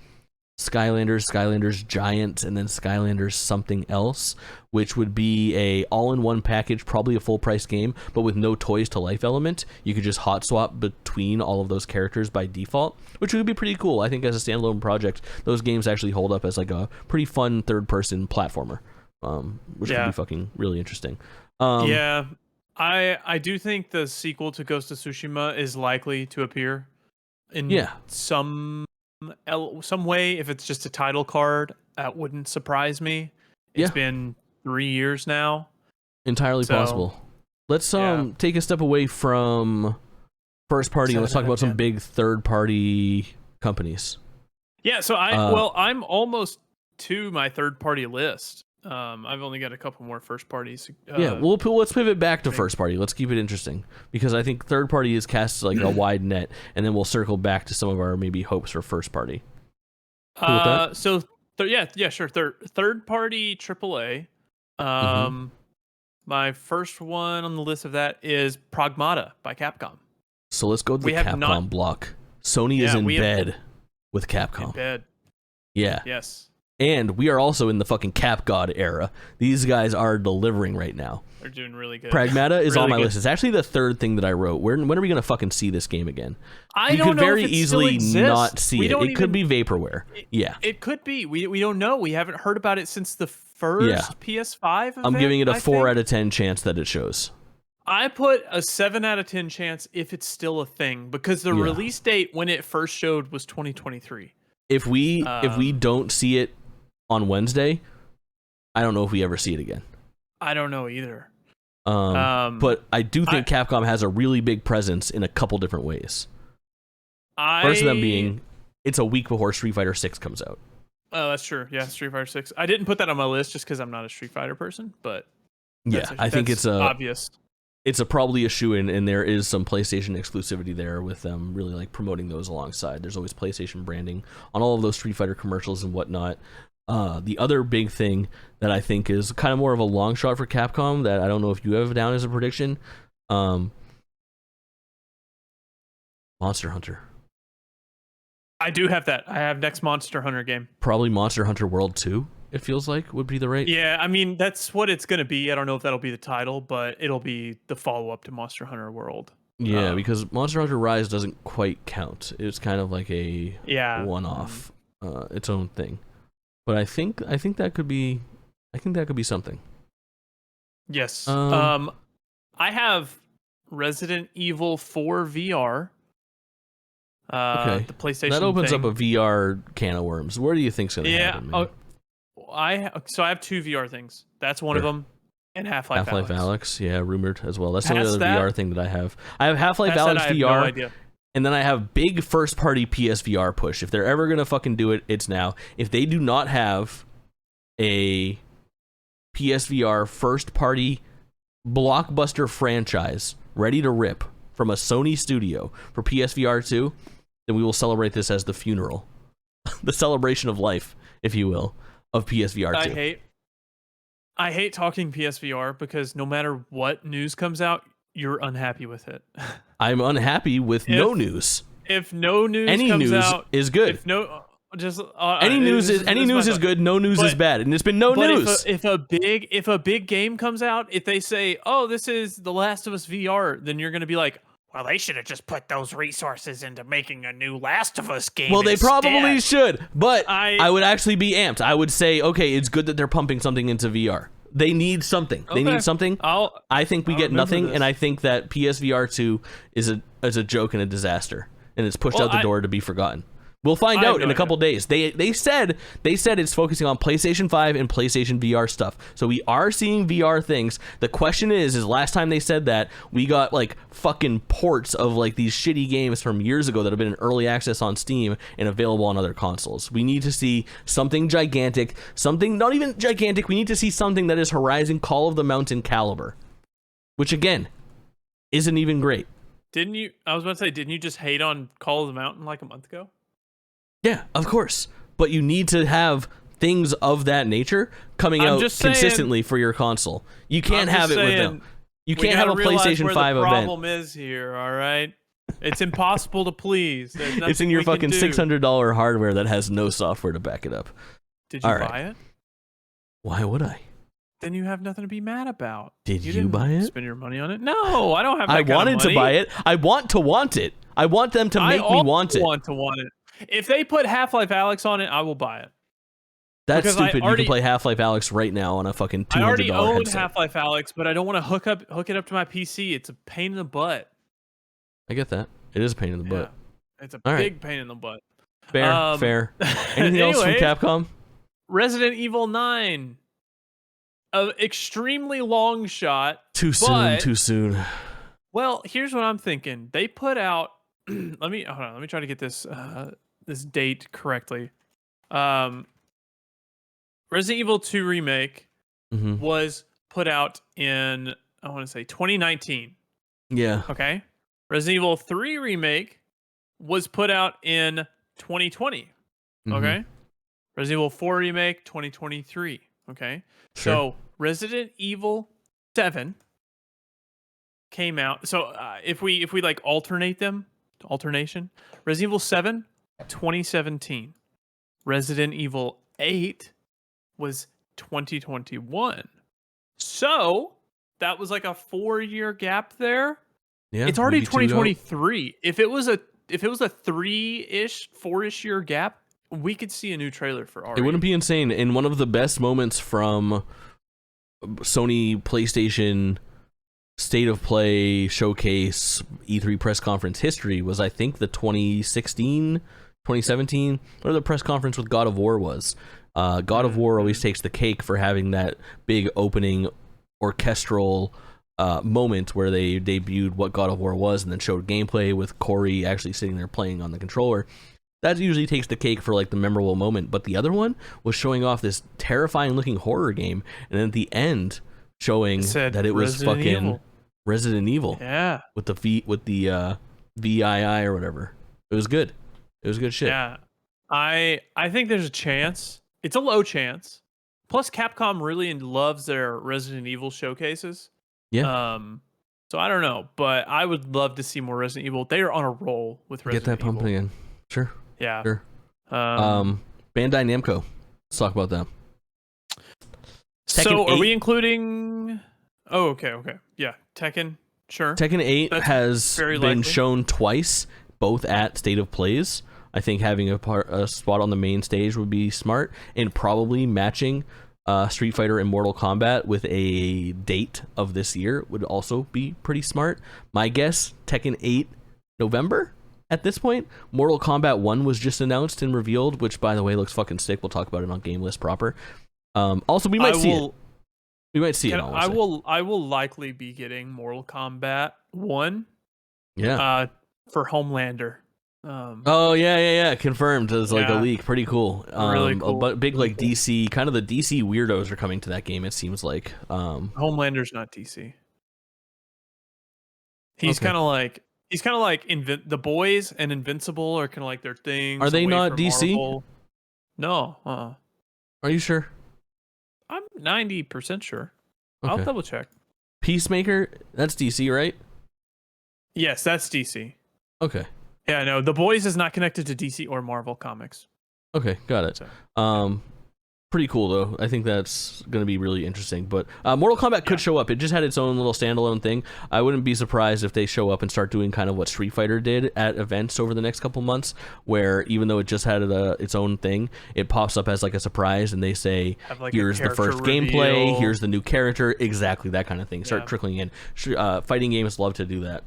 Skylanders Giant, and then Skylanders something else, which would be a all-in-one package, probably a full-price game, but with no toys to life element. You could just hot swap between all of those characters by default, which would be pretty cool. I think as a standalone project, those games actually hold up as like a pretty fun third-person platformer, which would be fucking really interesting. I do think the sequel to Ghost of Tsushima is likely to appear in some way. If it's just a title card, that wouldn't surprise me. It's been 3 years now. Entirely possible. Let's take a step away from first party and let's talk about some big third party companies. Yeah, so I'm almost to my third party list. I've only got a couple more first parties. Let's pivot back to first party. Let's keep it interesting because I think third party is cast like a wide net, and then we'll circle back to some of our maybe hopes for first party. Cool with that? So sure. Third party AAA. My first one on the list of that is Pragmata by Capcom. So let's go to the Capcom block. Sony is in bed with Capcom. In bed. Yeah. Yes. And we are also in the fucking Cap God era. These guys are delivering right now. They're doing really good. Pragmata is on my list. It's actually the third thing that I wrote. When are we going to fucking see this game again? You could very easily not see it. It could be vaporware. It could be. We don't know. We haven't heard about it since the first PS5 event, I'm giving it a 4 out of 10 chance that it shows. I put a 7 out of 10 chance if it's still a thing, because the release date when it first showed was 2023. If we don't see it on Wednesday, I don't know if we ever see it again. I don't know either. But I do think Capcom has a really big presence in a couple different ways. First of them being, it's a week before Street Fighter 6 comes out. Oh, that's true. Yeah, Street Fighter 6. I didn't put that on my list just because I'm not a Street Fighter person, but I think it's obvious. It's probably a shoo-in, and there is some PlayStation exclusivity there with them really like promoting those alongside. There's always PlayStation branding on all of those Street Fighter commercials and whatnot. The other big thing that I think is kind of more of a long shot for Capcom that I don't know if you have down as a prediction, Monster Hunter. I do have that. I have next Monster Hunter game. Probably Monster Hunter World 2, it feels like, would be the right. Yeah, I mean, that's what it's going to be. I don't know if that'll be the title, but it'll be the follow-up to Monster Hunter World. Yeah, because Monster Hunter Rise doesn't quite count. It's kind of like a one-off, its own thing. But I think that could be something. Yes. I have Resident Evil 4 VR. Okay. The PlayStation that opens thing. up a VR can of worms. Where do you think's gonna happen? Man? I have 2 VR things. That's one of them, and Half-Life Alyx. Yeah, rumored as well. That's the only other VR thing that I have. I have Half-Life Alyx VR. No idea. And then I have big first-party PSVR push. If they're ever gonna fucking do it, it's now. If they do not have a PSVR first-party blockbuster franchise ready to rip from a Sony studio for PSVR 2, then we will celebrate this as the funeral, the celebration of life, if you will, of PSVR 2. I hate talking PSVR because no matter what news comes out, you're unhappy with it. I'm unhappy with no news. If no news any comes news out, is good. If no, just any news is good. No news is bad, and it's been no news. If a big game comes out, if they say, "Oh, this is The Last of Us VR," then you're going to be like, "Well, they should have just put those resources into making a new Last of Us game." Well, they instead. probably should, but I would actually be amped. I would say, okay, it's good that they're pumping something into VR. They need something. Okay. They need something. I think we get nothing, and I think that PSVR 2 is a joke and a disaster, and it's pushed out the door to be forgotten. We'll find out in a couple days. They said it's focusing on PlayStation 5 and PlayStation VR stuff. So we are seeing VR things. The question is last time they said that, we got like fucking ports of like these shitty games from years ago that have been in early access on Steam and available on other consoles. We need to see something gigantic, something not even gigantic. We need to see something that is Horizon Call of the Mountain caliber, which again isn't even great. I was about to say, didn't you just hate on Call of the Mountain like a month ago? Yeah, of course. But you need to have things of that nature coming out consistently for your console. You can't have it with them. You can't have a PlayStation 5 event. The problem is here, all right? It's impossible to please. It's in your fucking $600 hardware that has no software to back it up. Did you buy it? Why would I? Then you have nothing to be mad about. Did you buy it? Spend your money on it? No, I don't have that I kind of wanted money. to buy it. I want to want it. I want them to make me want it. I want to want it. If they put Half-Life Alyx on it, I will buy it. That's stupid. You can play Half-Life Alyx right now on a fucking $200 headset. I already own Half-Life Alyx, but I don't want to hook it up to my PC. It's a pain in the butt. I get that. It is a pain in the butt. It's a big pain in the butt. Fair. Anything else from Capcom? Resident Evil 9. An extremely long shot. Too soon. Well, here's what I'm thinking. They put out let me try to get this this date correctly. Resident Evil 2 remake was put out in, I want to say 2019. Yeah. Okay. Resident Evil 3 remake was put out in 2020. Okay. Resident Evil 4 remake 2023. Okay. Sure. So Resident Evil 7 came out. So if we like alternation, Resident Evil 7 2017. Resident Evil 8 was 2021. So that was like a 4-year gap there. Yeah, it's already 2023. If it was a 3-ish, 4-ish year gap, we could see a new trailer for RE. It wouldn't be insane. And one of the best moments from Sony PlayStation State of Play showcase E3 press conference history was, I think, the 2016, 2017, whatever the press conference with God of War was. God of War always takes the cake for having that big opening orchestral moment where they debuted what God of War was and then showed gameplay with Corey actually sitting there playing on the controller. That usually takes the cake for like the memorable moment. But the other one was showing off this terrifying looking horror game, and then at the end showing that it was Resident Evil. Yeah. With the VII or whatever. It was good. It was good shit. Yeah. I think there's a chance. It's a low chance. Plus Capcom really loves their Resident Evil showcases. Yeah. So I don't know, but I would love to see more Resident Evil. They are on a roll with Resident Evil. Get that pumping again. Sure. Yeah. Sure. Bandai Namco. Let's talk about them. So are we including... Oh, okay. Yeah. Tekken, sure. Tekken 8 has been shown twice, both at State of Plays. I think having a spot on the main stage would be smart, and probably matching Street Fighter and Mortal Kombat with a date of this year would also be pretty smart. My guess, Tekken 8 November at this point. Mortal Kombat 1 was just announced and revealed, which by the way looks fucking sick. We'll talk about it on GameList proper. Also, we might see it. We might see it. I will likely be getting Mortal Kombat 1. Yeah. For Homelander. Oh yeah, confirmed as like a leak. Pretty cool. Really cool. But big like DC, kind of the DC weirdos are coming to that game. It seems like. Homelander's not DC. He's kind of like He's kind of like the Boys and Invincible are kind of like their things. Are they away not from DC? Marvel. No, Are you sure? I'm 90% sure. Okay. I'll double check. Peacemaker, that's DC, right? Yes, that's DC. Okay. Yeah, no, The Boys is not connected to DC or Marvel Comics. Okay, got it. So, pretty cool though. I think that's going to be really interesting. But Mortal Kombat could show up. It just had its own little standalone thing. I wouldn't be surprised if they show up and start doing kind of what Street Fighter did at events over the next couple months, where even though it just had its own thing, it pops up as like a surprise, and they say, like "Here's the first gameplay. Here's the new character." Exactly that kind of thing. Start trickling in. Fighting games love to do that.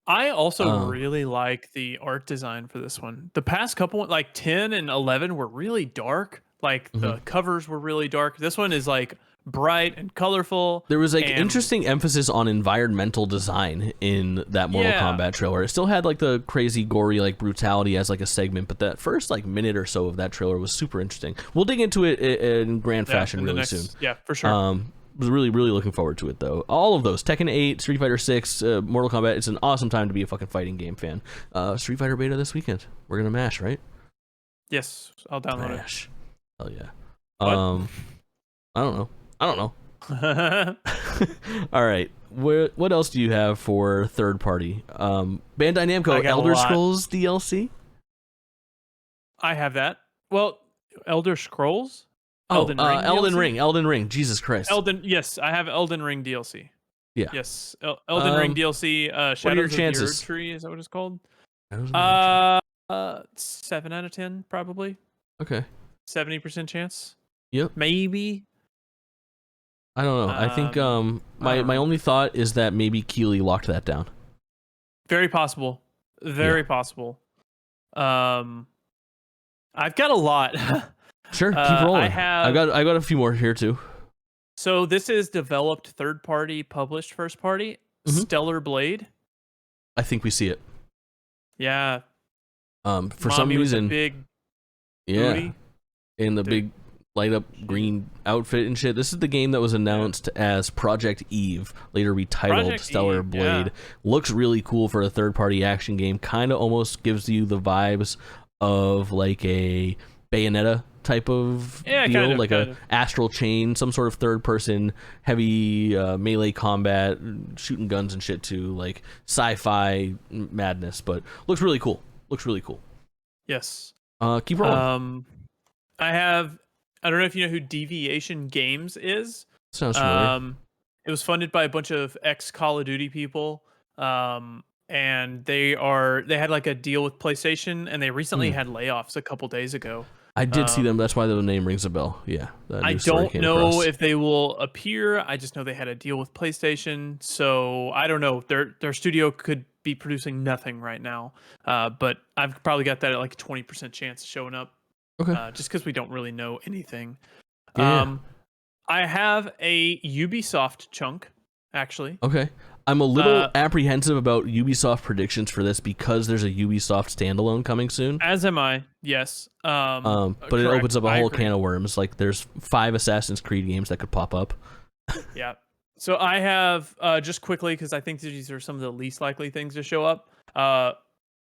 I also really like the art design for this one. The past couple, like 10 and 11, were really dark. Like the covers were really dark. This one is like bright and colorful. There was like interesting emphasis on environmental design in that Mortal Kombat trailer. It still had like the crazy gory like brutality as like a segment, but that first like minute or so of that trailer was super interesting. We'll dig into it in grand fashion really soon. Yeah, for sure. Was really looking forward to it though. All of those, Tekken 8, Street Fighter 6, Mortal Kombat. It's an awesome time to be a fucking fighting game fan. Street Fighter beta this weekend. We're gonna mash, right? Yes, I'll download mash. Hell yeah. What? I don't know. All right. What else do you have for third party? Bandai Namco Elder Scrolls DLC. I have that. Well, Elder Scrolls. Elden Ring. Jesus Christ. Yes, I have Elden Ring DLC. Yeah. Yes, Elden Ring DLC. Shadows of the Erd Tree. Is that what it's called? 7 out of 10, probably. Okay. 70% chance. Yep. Maybe. I don't know. I think my only thought is that maybe Keeley locked that down. Very possible. Very possible. I've got a lot. Sure, keep rolling. I got a few more here too. So this is developed third party, published first party. Stellar Blade. I think we see it. Yeah. For some reason, big booty. In the big light up green outfit and shit. This is the game that was announced as Project Eve, later retitled Stellar Blade. Yeah. Looks really cool for a third party action game. Kind of almost gives you the vibes of like a Bayonetta type of deal, like a Astral Chain, some sort of third person heavy melee combat, shooting guns and shit too, like sci-fi madness, but looks really cool. Yes. Keep rolling. I don't know if you know who Deviation Games is. Sounds familiar. It was funded by a bunch of ex Call of Duty people. And they had like a deal with PlayStation, and they recently had layoffs a couple days ago. I did see them. That's why the name rings a bell. Yeah. I don't know if they will appear. I just know they had a deal with PlayStation. So I don't know. Their studio could be producing nothing right now. But I've probably got that at like a 20% chance of showing up. Okay. Just because we don't really know anything. Yeah. I have a Ubisoft chunk, actually. Okay. I'm a little apprehensive about Ubisoft predictions for this because there's a Ubisoft standalone coming soon. As am I, yes. But it opens up a whole can of worms. Like there's 5 Assassin's Creed games that could pop up. Yeah. So I have, just quickly, because I think these are some of the least likely things to show up.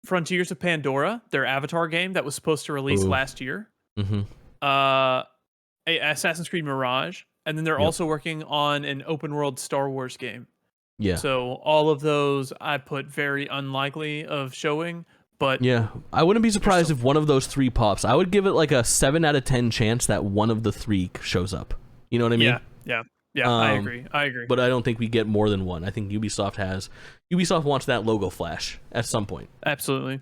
Frontiers of Pandora, their Avatar game that was supposed to release last year. Assassin's Creed Mirage. And then they're also working on an open world Star Wars game. Yeah. So all of those I put very unlikely of showing, but yeah, I wouldn't be surprised if one of those 3 pops. I would give it like a 7 out of 10 chance that one of the 3 shows up. You know what I mean? Yeah. I agree. But I don't think we get more than one. I think Ubisoft wants that logo flash at some point. Absolutely.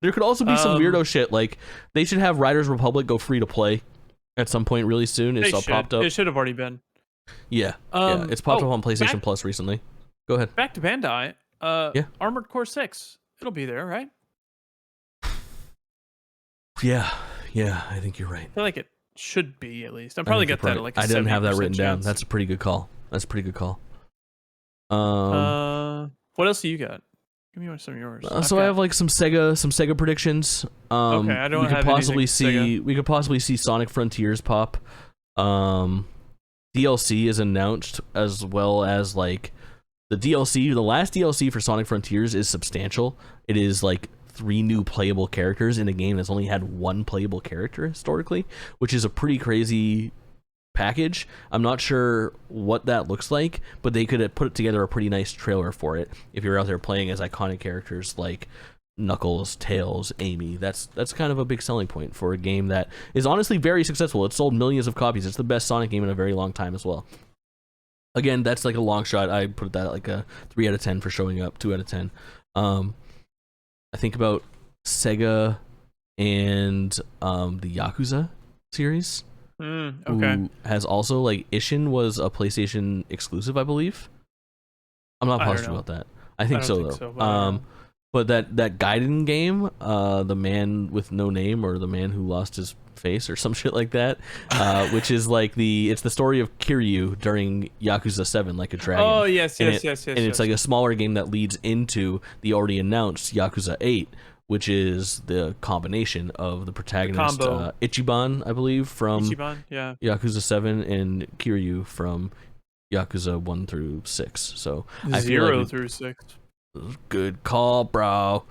There could also be some weirdo shit, like they should have Riders Republic go free to play at some point really soon. It's all popped up. It should have already been. Yeah, it's popped up on PlayStation Plus recently. Go ahead. Back to Bandai. Armored Core 6. It'll be there, right? Yeah, I think you're right. I feel like it should be, at least. I'm probably got that at like a I didn't have that written down. chance. That's a pretty good call. What else do you got? Give me some of yours. So I have like some Sega predictions. Okay, I don't have anything We could possibly see Sonic Frontiers pop. DLC is announced, as well as like The DLC, the last DLC for Sonic Frontiers is substantial. It is like 3 new playable characters in a game that's only had 1 playable character historically, which is a pretty crazy package. I'm not sure what that looks like, but they could have put together a pretty nice trailer for it if you're out there playing as iconic characters like Knuckles, Tails, Amy. That's kind of a big selling point for a game that is honestly very successful. It's sold millions of copies. It's the best Sonic game in a very long time as well. Again, that's like a long shot. I put that at like a 3 out of 10 for showing up, 2 out of 10. I think about Sega and the Yakuza series. Okay. Who has also, like, Ishin was a PlayStation exclusive, I believe. I'm not positive about that. I think so, though. But that Gaiden game, the man with no name, or the man who lost his face, or some shit like that, which is like it's the story of Kiryu during Yakuza 7, like a dragon. Oh yes. And it's like a smaller game that leads into the already announced Yakuza 8, which is the combination of the protagonist Ichiban, I believe, from Yakuza 7, and Kiryu from Yakuza 1 through 6. So 0 through 6. Good call, bro.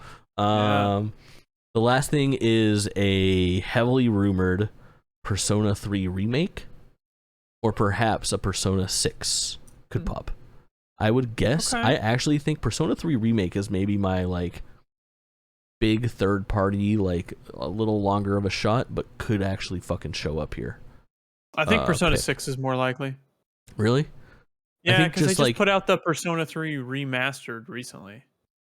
The last thing is a heavily rumored Persona 3 remake, or perhaps a Persona 6 could pop. I would guess. I actually think Persona 3 remake is maybe my like big third party, like a little longer of a shot, but could actually fucking show up here. I think Persona 6 is more likely. Really? Yeah, because they just put out the Persona 3 remastered recently.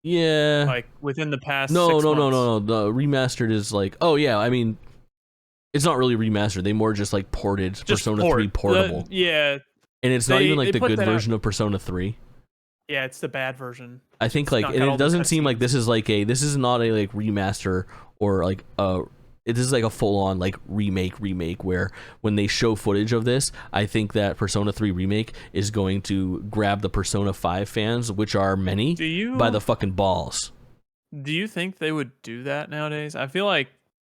Yeah. Like within the past No. 6 months. No. The remastered is like, oh yeah, I mean, it's not really remastered. They more just like ported Persona 3 portable. And it's not even like the good version of Persona 3. Yeah, it's the bad version. I think like, and it doesn't seem like this is not a like remaster or like this is like a full-on like remake where when they show footage of this, I think that Persona 3 remake is going to grab the Persona 5 fans, which are many, by the fucking balls. Do you think they would do that nowadays? I feel like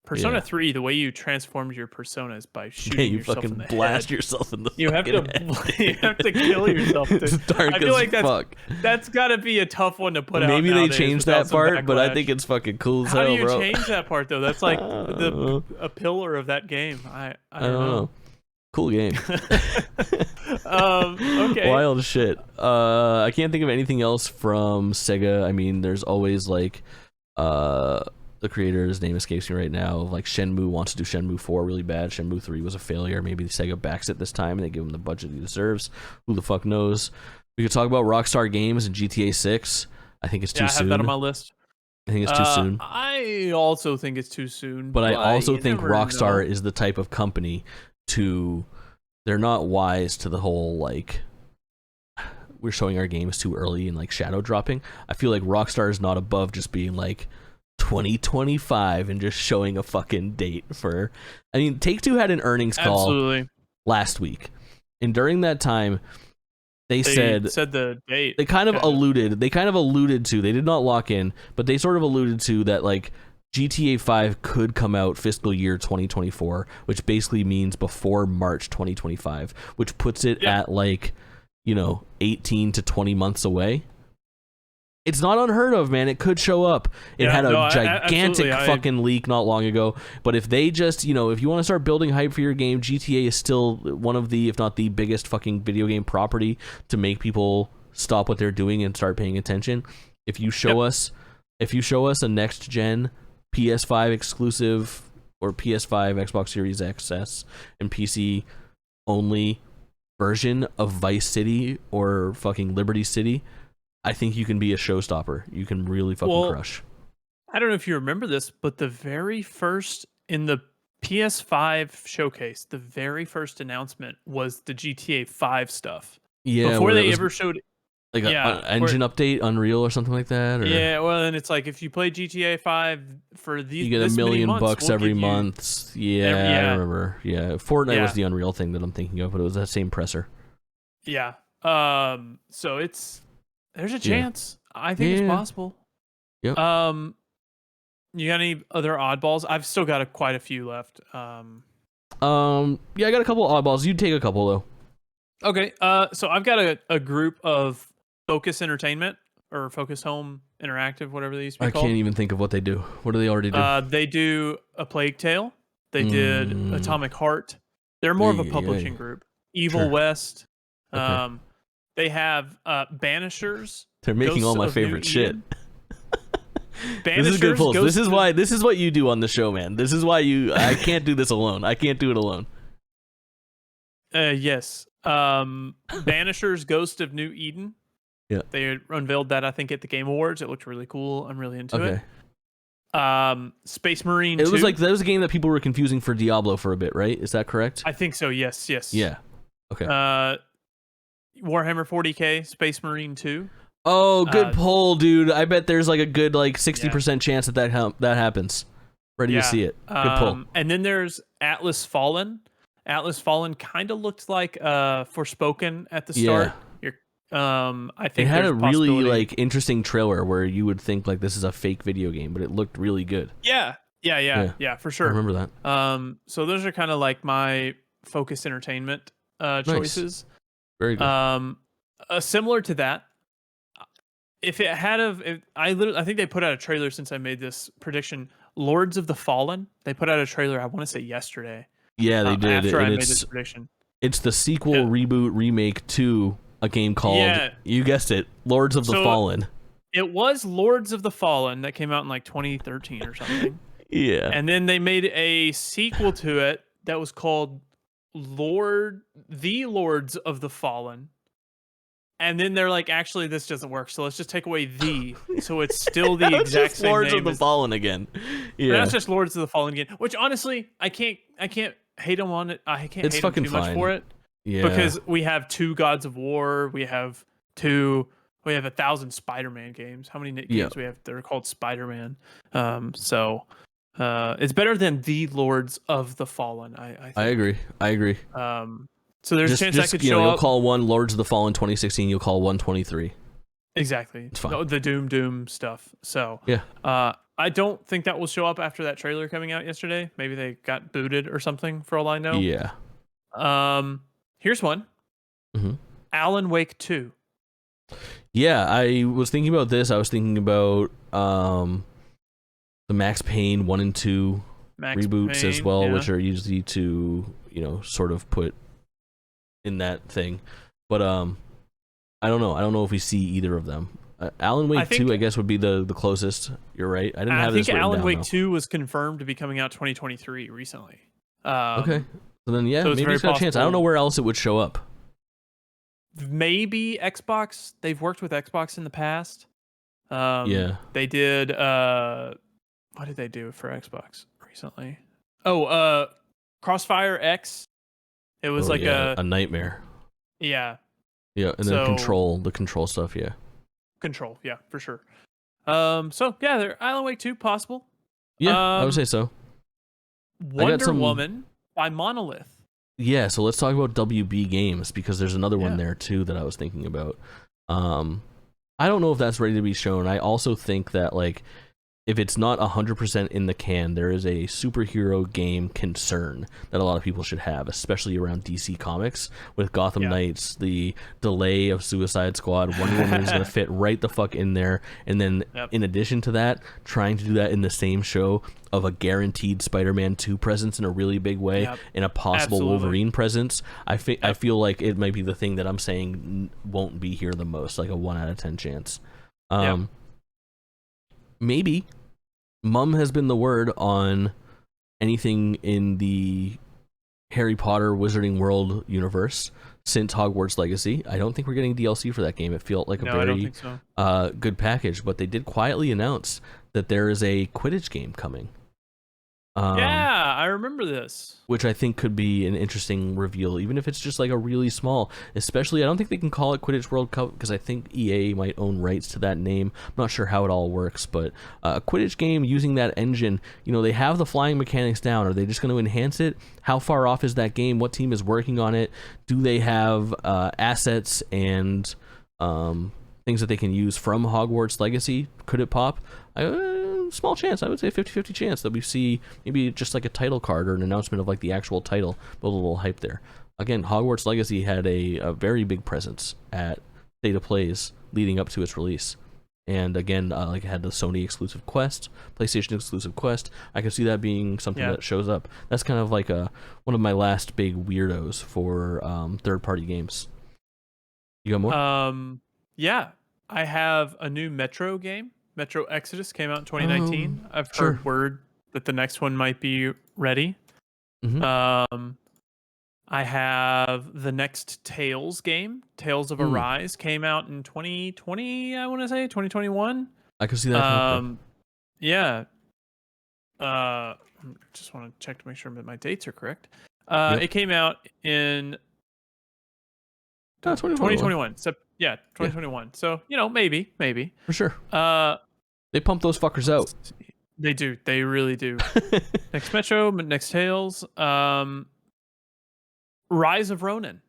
Persona 3, the way you transformed your personas by shooting yourself in the blast head. yourself in the you have to kill yourself. It's dark. I feel like that's got to be a tough one to put out. Maybe they changed that part, but I think it's fucking cool as hell, bro. How do you change that part though? That's like a pillar of that game. I don't know. Cool game. Okay. Wild shit. I can't think of anything else from Sega. I mean, there's always like the creator's name escapes me right now. Like Shenmue wants to do Shenmue 4 really bad. Shenmue 3 was a failure. Maybe Sega backs it this time and they give him the budget he deserves. Who the fuck knows? We could talk about Rockstar Games and GTA 6. I think it's too soon. I have that on my list. I think it's too soon. I also think it's too soon. But I also think Rockstar is the type of company they're not wise to the whole like we're showing our games too early and like shadow dropping. I feel like Rockstar is not above just being like 2025 and just showing a fucking date for. I mean, Take-Two had an earnings call last week, and during that time they said the date. They kind of alluded to, they did not lock in, but they sort of alluded to that like GTA 5 could come out fiscal year 2024, which basically means before March 2025, which puts it at like 18 to 20 months away. It's not unheard of, man. It could show up. It had a gigantic fucking leak not long ago. But if they just, if you want to start building hype for your game, GTA is still one of the, if not the biggest fucking video game property to make people stop what they're doing and start paying attention. If you show us a next gen PS5 exclusive or PS5, Xbox Series XS, and PC only version of Vice City or fucking Liberty City, I think you can be a showstopper. You can really fucking crush. I don't know if you remember this, but the very first in the PS5 showcase, the very first announcement was the GTA 5 stuff. Yeah, before they ever showed like an engine update, Unreal or something like that. Or? Yeah, well, and it's like if you play GTA 5, for these, you get $1 million every month. Yeah, I remember. Yeah, Fortnite was the Unreal thing that I'm thinking of, but it was that same presser. Yeah. So there's a chance. I think it's possible. Yep. You got any other oddballs? I've still got quite a few left. Yeah, I got a couple oddballs. You take a couple though. Okay. So I've got a group of Focus Entertainment or Focus Home Interactive, whatever they used to be I called. can't even think of what they do. What do they already do? They do A Plague Tale. They did Atomic Heart. They're more of a publishing group. Evil Sure. West. Okay. They have Banishers. They're making Ghosts all my of New favorite shit. Eden. This is good pulls. Ghosts This is what you do on the show, man. This is why I can't do this alone. I can't do it alone. Yes. Banishers Ghost of New Eden. Yeah. They unveiled that, I think, at the Game Awards. It looked really cool. I'm really into it. Space Marine 2. It was like that was a game that people were confusing for Diablo for a bit, right? Is that correct? I think so. Yes. Yeah. Okay. Warhammer 40K Space Marine 2. Oh, good poll, dude. I bet there's like a good 60% chance that happens. Ready to see it. Good poll. And then there's Atlas Fallen. Atlas Fallen kind of looked like Forspoken at the start. I think it had a really interesting trailer where you would think like this is a fake video game, but it looked really good. Yeah, for sure. I remember that. So those are kind of like my Focus Entertainment choices. Very good. Similar to that, I think they put out a trailer since I made this prediction. Lords of the Fallen. They put out a trailer. I want to say yesterday. Yeah, they did. After I made this prediction. It's the sequel, reboot, remake to a game called, you guessed it, Lords of the Fallen. It was Lords of the Fallen that came out in like 2013 or something. Yeah. And then they made a sequel to it that was called The Lords of the Fallen. And then they're like, actually, this doesn't work, so let's just take away the. So it's still the exact same Lords name of the Fallen again. Yeah. That's just Lords of the Fallen again. Which honestly, I can't hate them on it. I can't hate them too much for it. Yeah. Because we have 2 Gods of War, we have 1,000 Spider-Man games. How many games we have that are called Spider-Man? So it's better than The Lords of the Fallen. I agree. So there's a chance that could show you'll up. call one Lords of the Fallen 2016. You'll call one 23. Exactly. It's fine. The Doom stuff. So yeah. I don't think that will show up after that trailer coming out yesterday. Maybe they got booted or something for all I know. Yeah. Here's one. Alan Wake 2. Yeah, I was thinking about this. I was thinking about the Max Payne 1 and 2 reboots as well, which are usually to, sort of put in that thing. But I don't know. I don't know if we see either of them. Alan Wake 2, I guess, would be the closest. You're right. I didn't have this written down. I think Alan Wake 2 was confirmed to be coming out 2023 recently. Okay. So then, yeah, so maybe it's got a chance. I don't know where else it would show up. Maybe Xbox. They've worked with Xbox in the past. Yeah. They did. What did they do for Xbox recently? Oh, Crossfire X. It was a nightmare. Yeah. Yeah, and then the control stuff, yeah. Control, yeah, for sure. So yeah, they're Alan Wake 2 possible. Yeah, I would say so. Wonder Woman by Monolith. Yeah, so let's talk about WB Games because there's another one there too that I was thinking about. I don't know if that's ready to be shown. I also think that if it's not 100% in the can, there is a superhero game concern that a lot of people should have, especially around DC Comics. With Gotham Knights, the delay of Suicide Squad, Wonder Woman is going to fit right the fuck in there. And then in addition to that, trying to do that in the same show of a guaranteed Spider-Man 2 presence in a really big way and a possible Wolverine presence, I feel like it might be the thing that I'm saying won't be here the most, like a 1 out of 10 chance. Maybe. Mum has been the word on anything in the Harry Potter Wizarding World universe since Hogwarts Legacy. I don't think we're getting DLC for that game. It felt like a very good package, but they did quietly announce that there is a Quidditch game coming. Yeah, I remember this. Which I think could be an interesting reveal, even if it's just like a really small. Especially, I don't think they can call it Quidditch World Cup because I think EA might own rights to that name. I'm not sure how it all works, but a Quidditch game using that engine, they have the flying mechanics down. Are they just going to enhance it? How far off is that game? What team is working on it? Do they have assets and things that they can use from Hogwarts Legacy? Could it pop? Small chance. I would say 50-50 chance that we see maybe just like a title card or an announcement of like the actual title, but a little hype there. Again, Hogwarts Legacy had a very big presence at State of Plays leading up to its release. And again, like it had the Sony exclusive Quest, PlayStation exclusive Quest. I could see that being something that shows up. That's kind of like one of my last big weirdos for third-party games. You got more? Yeah, I have a new Metro game. Metro Exodus came out in 2019. I've heard word that the next one might be ready. Mm-hmm. I have the next Tales game, Tales of Arise, came out in 2020, I want to say, 2021. I can see that happening. Yeah. Just want to check to make sure that my dates are correct. It came out in 2021. So, 2021. Yeah. So, maybe. For sure. They pump those fuckers out. They do. They really do. Next Metro, next Tales. Rise of Ronin.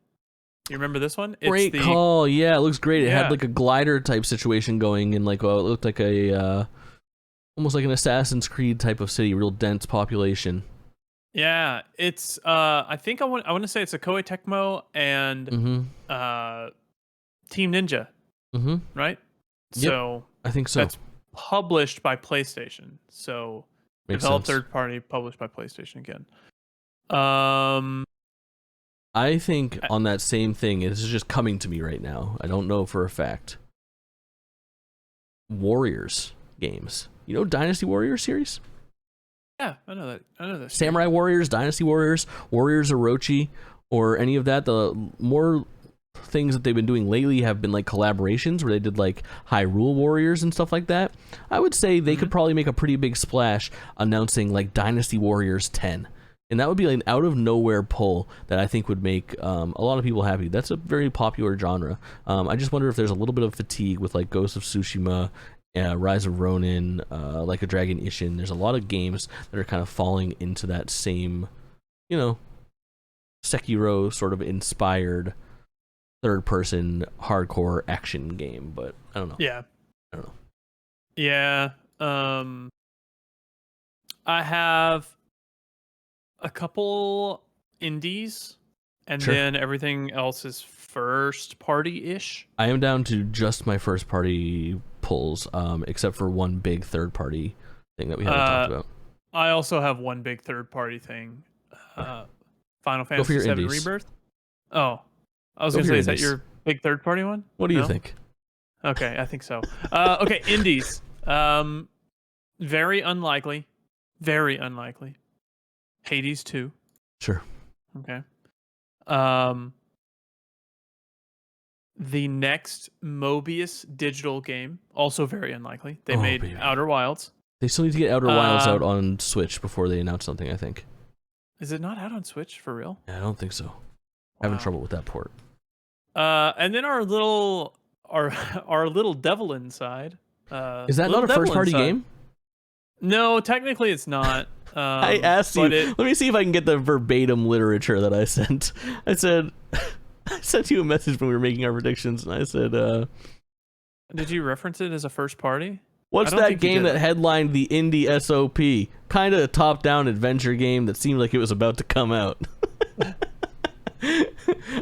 You remember this one? Great call. Yeah, it looks great. It had like a glider type situation going in, like it looked like a almost like an Assassin's Creed type of city, real dense population. Yeah, it's I think I want to say it's a Koei Tecmo and Team Ninja. Right? Yep, So I think so. That's published by PlayStation. So developed third party, published by PlayStation again. I think on that same thing, this is just coming to me right now. I don't know for a fact. Warriors games. You know Dynasty Warriors series? Yeah, I know that. Samurai Warriors, Dynasty Warriors, Warriors Orochi, or any of that. The more things that they've been doing lately have been like collaborations where they did like Hyrule Warriors and stuff like that. I would say they could probably make a pretty big splash announcing like Dynasty Warriors 10. And that would be like an out of nowhere pull that I think would make a lot of people happy. That's a very popular genre. I just wonder if there's a little bit of fatigue with like Ghost of Tsushima, Rise of Ronin, Like a Dragon Ishin. There's a lot of games that are kind of falling into that same, Sekiro sort of inspired third person hardcore action game. But I don't know. Yeah. I don't know. Yeah. I have a couple indies, and then everything else is first party ish. I am down to just my first party pulls, except for one big third party thing that we haven't talked about. I also have one big third party thing. Final Fantasy VII Rebirth. Oh, I was gonna say, is that your big third party one? What do you think? Okay, I think so. Okay, indies. Very unlikely. Very unlikely. Hades 2. Sure. Okay. The next Mobius digital game, also very unlikely. They made Outer Wilds. They still need to get Outer Wilds out on Switch before they announce something, I think. Is it not out on Switch for real? Yeah, I don't think so. Having trouble with that port. And then our little devil inside. Is that not a first party game? No, technically it's not. I asked you. Let me see if I can get the verbatim literature that I sent. I sent you a message when we were making our predictions, and I said, did you reference it as a first party? What's that game that headlined the indie SOP? Kind of a top-down adventure game that seemed like it was about to come out.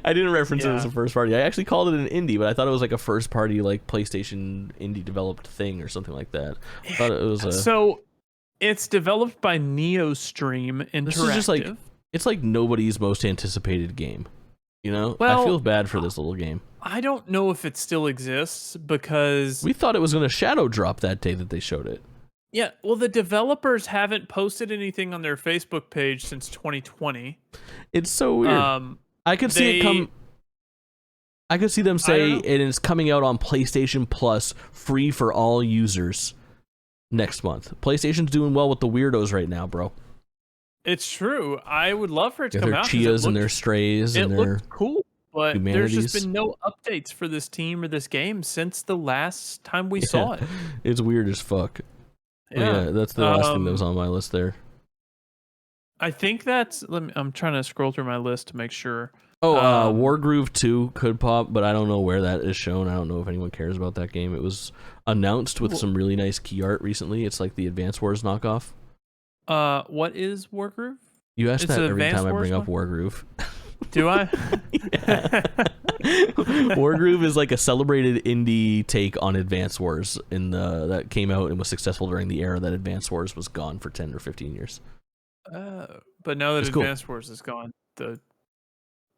I didn't reference it as a first party. I actually called it an indie, but I thought it was like a first party, like PlayStation indie developed thing or something like that. I thought it was So it's developed by NeoStream Interactive. This is just like, it's like nobody's most anticipated game. I feel bad for this little game. I don't know if it still exists because we thought it was going to shadow drop that day that they showed it. Yeah, well, the developers haven't posted anything on their Facebook page since 2020. It's so weird. I could see it come. I could see them say it is coming out on PlayStation Plus, free for all users, next month. PlayStation's doing well with the weirdos right now, bro. It's true. I would love for it to come out. Their Chias and their Strays and their looked cool, but there's just been no updates for this team or this game since the last time we saw it. It's weird as fuck. Yeah, that's the last thing that was on my list there. I think that's. I'm trying to scroll through my list to make sure. Wargroove 2 could pop, but I don't know where that is shown. I don't know if anyone cares about that game. It was announced with some really nice key art recently. It's like the Advance Wars knockoff. What is Wargroove? You ask that every time I bring up Wargroove. Do I? Wargroove is like a celebrated indie take on Advance Wars that came out and was successful during the era that Advance Wars was gone for 10 or 15 years. But now that It's cool. Advance Wars is gone, the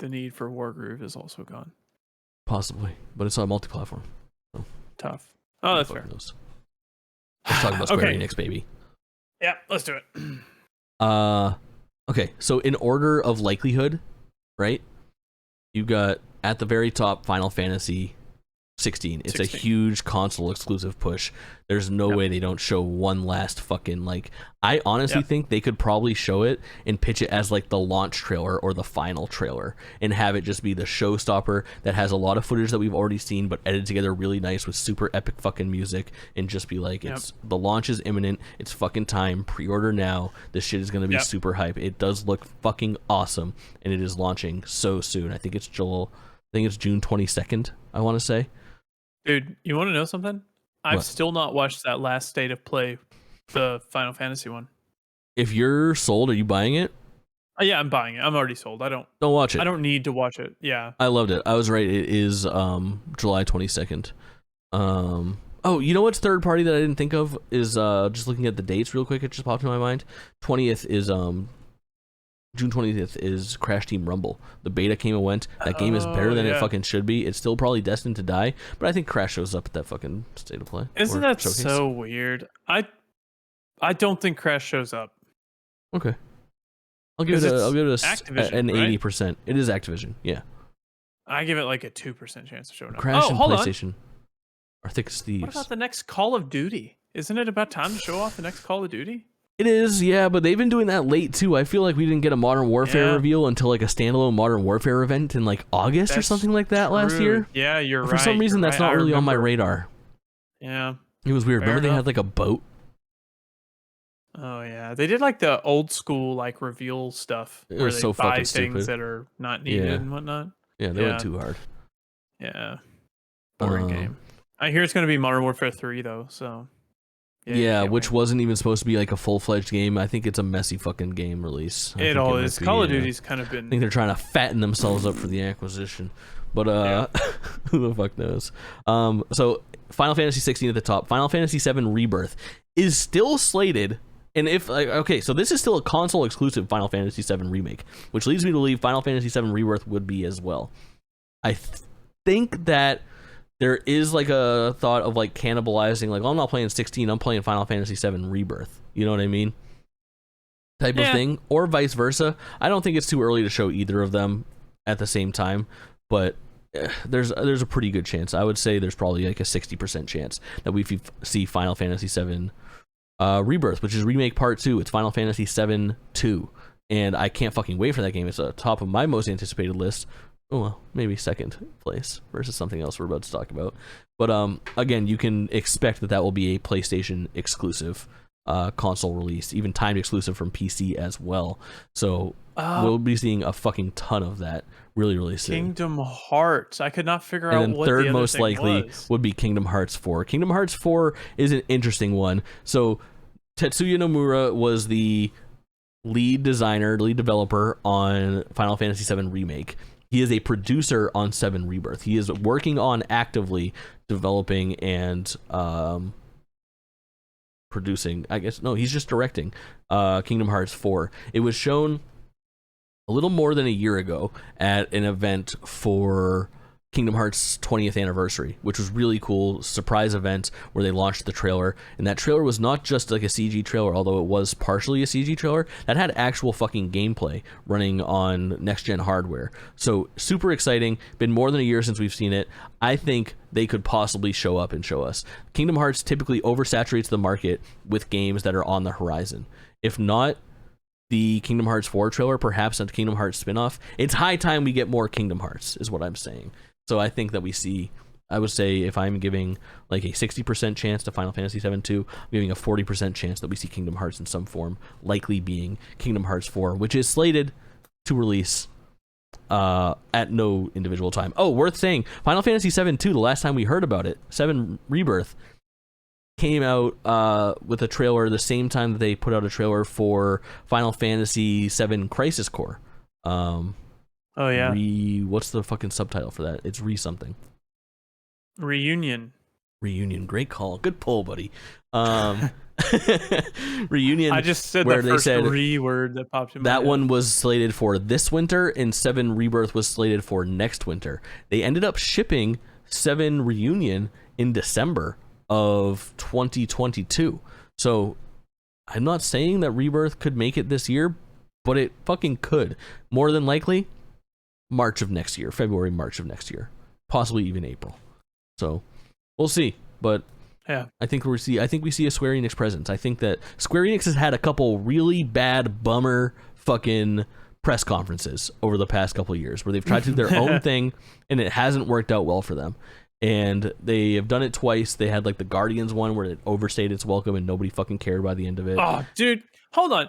need for Wargroove is also gone. Possibly, but it's on multi-platform. So. Tough. Oh, that's fair. Knows. Let's talk about Square Okay. Enix, baby. Yeah, let's do it. Okay, so in order of likelihood, right? You got at the very top Final Fantasy 16. It's 16. a huge console exclusive push. There's no way they don't show one last fucking I honestly think they could probably show it and pitch it as like the launch trailer or the final trailer and have it just be the showstopper that has a lot of footage that we've already seen but edited together really nice with super epic fucking music and just be like it's the launch is imminent. It's fucking time. Pre-order now. This shit is going to be super hype. It does look fucking awesome and it is launching so soon. I think it's June 22nd, I want to say. Dude, you want to know something? I've still not watched that last State of Play, the Final Fantasy one. If you're sold, are you buying it? Yeah, I'm buying it. I'm already sold. Don't watch it. I don't need to watch it. Yeah. I loved it. I was right. It is July 22nd. Oh, you know what's third party that I didn't think of is just looking at the dates real quick. It just popped in my mind. 20th is June 20th is Crash Team Rumble. The beta came and went. That game is better than it fucking should be. It's still probably destined to die, but I think Crash shows up at that fucking State of Play. Isn't that showcase. So weird? I don't think Crash shows up. Okay. I'll give it an 80%. It is Activision, yeah. I give it like a 2% chance of showing up. Crash and PlayStation are thick as thieves. What about the next Call of Duty? Isn't it about time to show off the next Call of Duty? It is, yeah, but they've been doing that late too. I feel like we didn't get a Modern Warfare reveal until like a standalone Modern Warfare event in like August or something like that last year. Yeah, you're right. For some reason, that's not really on my radar. Yeah. It was weird. Remember they had like a boat? Oh yeah, they did like the old school like reveal stuff where they buy things stupid. That are not needed and whatnot. Yeah, they went too hard. Yeah. Boring game. I hear it's going to be Modern Warfare 3 though, so... Yeah, which wasn't even supposed to be like a full-fledged game. I think it's a messy fucking game release. It all is. Call of Duty's kind of been... I think they're trying to fatten themselves up for the acquisition. But who the fuck knows? So Final Fantasy 16 at the top. Final Fantasy 7 Rebirth is still slated. And if so this is still a console exclusive Final Fantasy 7 remake, which leads me to believe Final Fantasy 7 Rebirth would be as well. I think that there is like a thought of like cannibalizing, like, I'm not playing 16, I'm playing Final Fantasy 7 Rebirth. You know what I mean? Type of thing, or vice versa. I don't think it's too early to show either of them at the same time, but there's a pretty good chance. I would say there's probably like a 60% chance that we see Final Fantasy 7 Rebirth, which is remake part 2. It's Final Fantasy 7 2, and I can't fucking wait for that game. It's at the top of my most anticipated list. Oh, well, maybe second place versus something else we're about to talk about. But again, you can expect that will be a PlayStation exclusive console release, even timed exclusive from PC as well. So we'll be seeing a fucking ton of that really, really soon. Kingdom Hearts. I could not figure out what third the other most thing likely was. Would be Kingdom Hearts 4. Kingdom Hearts 4 is an interesting one. So Tetsuya Nomura was the lead developer on Final Fantasy 7 Remake. He is a producer on 7 Rebirth. He is working on actively developing and producing. I guess no, he's just directing Kingdom Hearts 4. It was shown a little more than a year ago at an event for Kingdom Hearts 20th anniversary, which was really cool. Surprise event where they launched the trailer, and that trailer was not just like a CG trailer, although it was partially a CG trailer. That had actual fucking gameplay running on next gen hardware. So super exciting. Been more than a year since we've seen it. I think they could possibly show up and show us. Kingdom Hearts typically oversaturates the market with games that are on the horizon. If not the Kingdom Hearts 4 trailer, perhaps a Kingdom Hearts spin-off. It's high time we get more Kingdom Hearts, is what I'm saying. So I think that we see, I would say if I'm giving like a 60% chance to Final Fantasy 7 2, I'm giving a 40% chance that we see Kingdom Hearts in some form, likely being Kingdom Hearts 4, which is slated to release at no individual time. Oh, worth saying, Final Fantasy 7 2, the last time we heard about it, 7 Rebirth, came out with a trailer the same time that they put out a trailer for Final Fantasy 7 Crisis Core. Oh yeah, What's the fucking subtitle for that? It's something. Reunion. Reunion. Great call. Good pull, buddy. Reunion. I just said where the they first said word that popped in my that head. one was slated for this winter, and 7 Rebirth was slated for next winter. They ended up shipping 7 Reunion in December of 2022. So I'm not saying that Rebirth could make it this year, but it fucking could. More than likely, March of next year, February, March of next year, possibly even April. So we'll see. But Yeah. I think we see a Square Enix presence. I think that Square Enix has had a couple really bad bummer fucking press conferences over the past couple of years where they've tried to do their own thing and it hasn't worked out well for them. And they have done it twice. They had like the Guardians one where it overstayed its welcome and nobody fucking cared by the end of it. Oh, dude, hold on.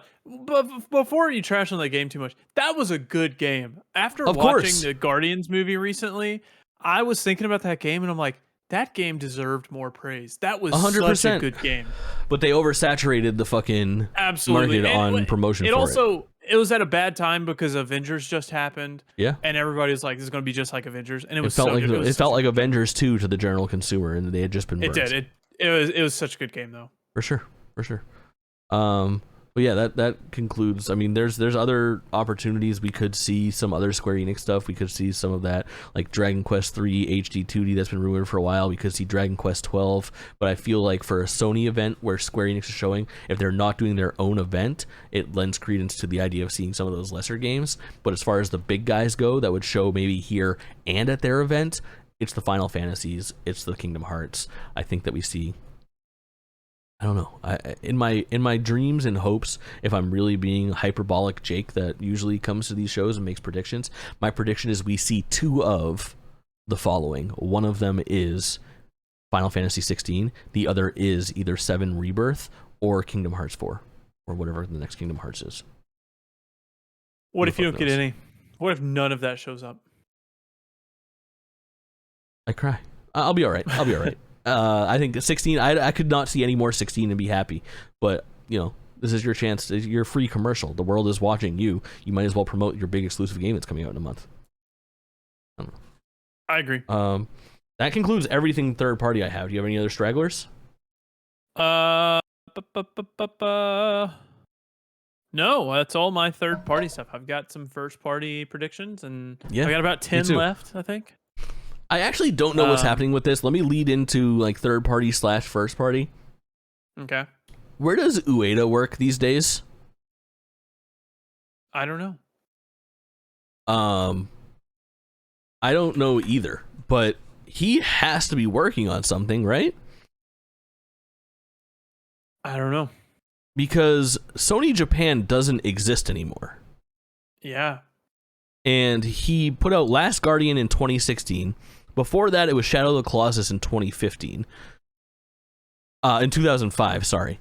Before you trash on that game too much, that was a good game. After Of watching course. the Guardians movie recently, I was thinking about that game and I'm like, that game deserved more praise. That was 100%. such a good game. But they oversaturated the fucking Absolutely. market on promotion for it. It was at a bad time because Avengers just happened. Yeah. And everybody was like, this is going to be just like Avengers. And it was It felt so like good. it felt like Avengers 2 to the general consumer, and they had just been burnt. It did. It was such a good game though. For sure. But yeah, that concludes. I mean, there's other opportunities. We could see some other Square Enix stuff. We could see some of that, like Dragon Quest 3 HD 2D that's been rumored for a while. We could see Dragon Quest 12. But I feel like for a Sony event where Square Enix is showing, if they're not doing their own event, it lends credence to the idea of seeing some of those lesser games. But as far as the big guys go, that would show maybe here and at their event, it's the Final Fantasies, it's the Kingdom Hearts. I think that we see. I don't know. In my dreams and hopes, if I'm really being hyperbolic Jake that usually comes to these shows and makes predictions, my prediction is we see 2 of the following. One of them is Final Fantasy 16. The other is either 7 Rebirth or Kingdom Hearts 4 or whatever the next Kingdom Hearts is. What if you don't get any? What if none of that shows up? I cry. I'll be all right. I think 16, I could not see any more 16 and be happy. But, you know, this is your chance. Your free commercial. The world is watching you. You might as well promote your big exclusive game that's coming out in a month. I don't know. I agree. That concludes everything third party I have. Do you have any other stragglers? No, that's all my third party stuff. I've got some first party predictions and I got about 10 left, I think. I actually don't know what's happening with this. Let me lead into like third party / first party. Okay. Where does Ueda work these days? I don't know. I don't know either, but he has to be working on something, right? I don't know. Because Sony Japan doesn't exist anymore. Yeah. And he put out Last Guardian in 2016. Before that, it was Shadow of the Colossus in 2015. In 2005, sorry.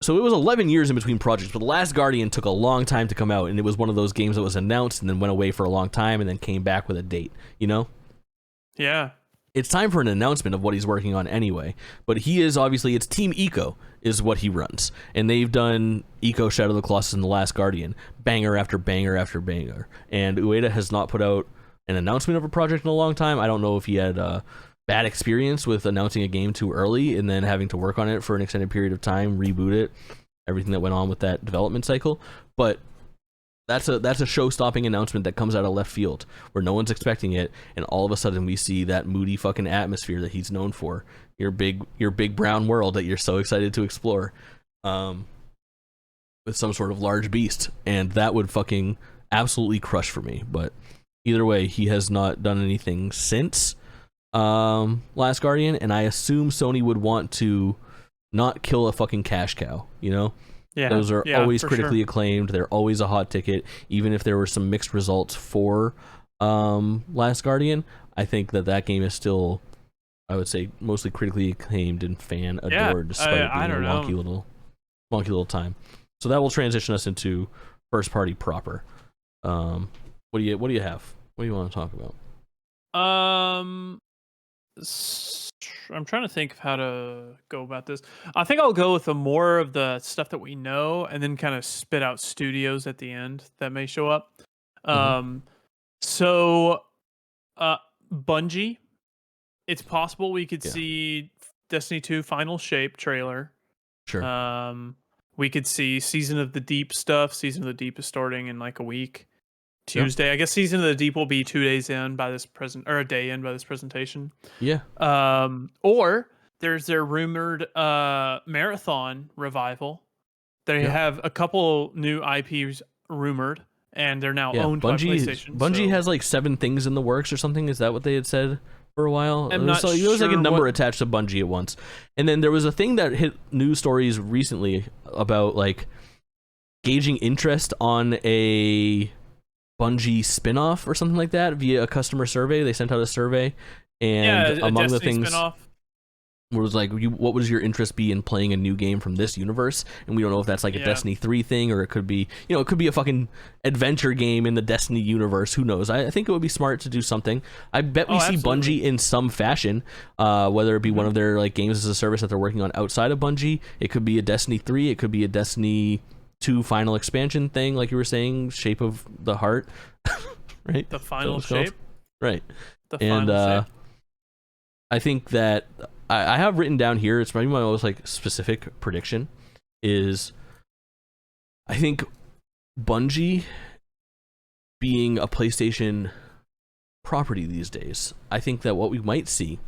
So it was 11 years in between projects, but The Last Guardian took a long time to come out, and it was one of those games that was announced and then went away for a long time and then came back with a date, you know? Yeah. It's time for an announcement of what he's working on anyway. But he is obviously, it's Team Eco is what he runs. And they've done Eco, Shadow of the Colossus, and The Last Guardian. Banger after banger after banger. And Ueda has not put out an announcement of a project in a long time. I don't know if he had a bad experience with announcing a game too early and then having to work on it for an extended period of time, reboot it, everything that went on with that development cycle. But that's a show-stopping announcement that comes out of left field where no one's expecting it, and all of a sudden we see that moody fucking atmosphere that he's known for. Your big brown world that you're so excited to explore, with some sort of large beast, and that would fucking absolutely crush for me. But either way, he has not done anything since Last Guardian, and I assume Sony would want to not kill a fucking cash cow, you know? Yeah, those are always critically sure. acclaimed. They're always a hot ticket, even if there were some mixed results for Last Guardian. I think that game is still, I would say, mostly critically acclaimed and fan adored, despite it being a wonky little time. So that will transition us into first party proper. What do you have? What do you want to talk about? I'm trying to think of how to go about this. I think I'll go with the more of the stuff that we know and then kind of spit out studios at the end that may show up. So, Bungie. It's possible we could Yeah. see Destiny 2 Final Shape trailer. Sure. We could see Season of the Deep stuff. Season of the Deep is starting in like a week. Tuesday. I guess Season of the Deep will be 2 days in by this a day in by this presentation. Yeah. Or there's their rumored marathon revival. They have a couple new IPs rumored, and they're now owned by PlayStation. Bungie has like 7 things in the works or something. Is that what they had said for a while? There was like a number attached to Bungie at once. And then there was a thing that hit news stories recently about like gauging interest on a Bungie spin-off or something like that via a customer survey. They sent out a survey, and among the things spin-off was like, what would your interest be in playing a new game from this universe? And we don't know if that's like a Destiny 3 thing, or it could be, it could be a fucking adventure game in the Destiny universe. Who knows? I think it would be smart to do something. I bet we see Bungie in some fashion, whether it be one of their like games as a service that they're working on outside of Bungie. It could be a Destiny 3. It could be a Destiny 2 final expansion thing, like you were saying, Shape of the Heart, right? The final shape, right? The final shape. I think that I have written down here. It's probably my most like specific prediction. Is I think Bungie being a PlayStation property these days. I think that what we might see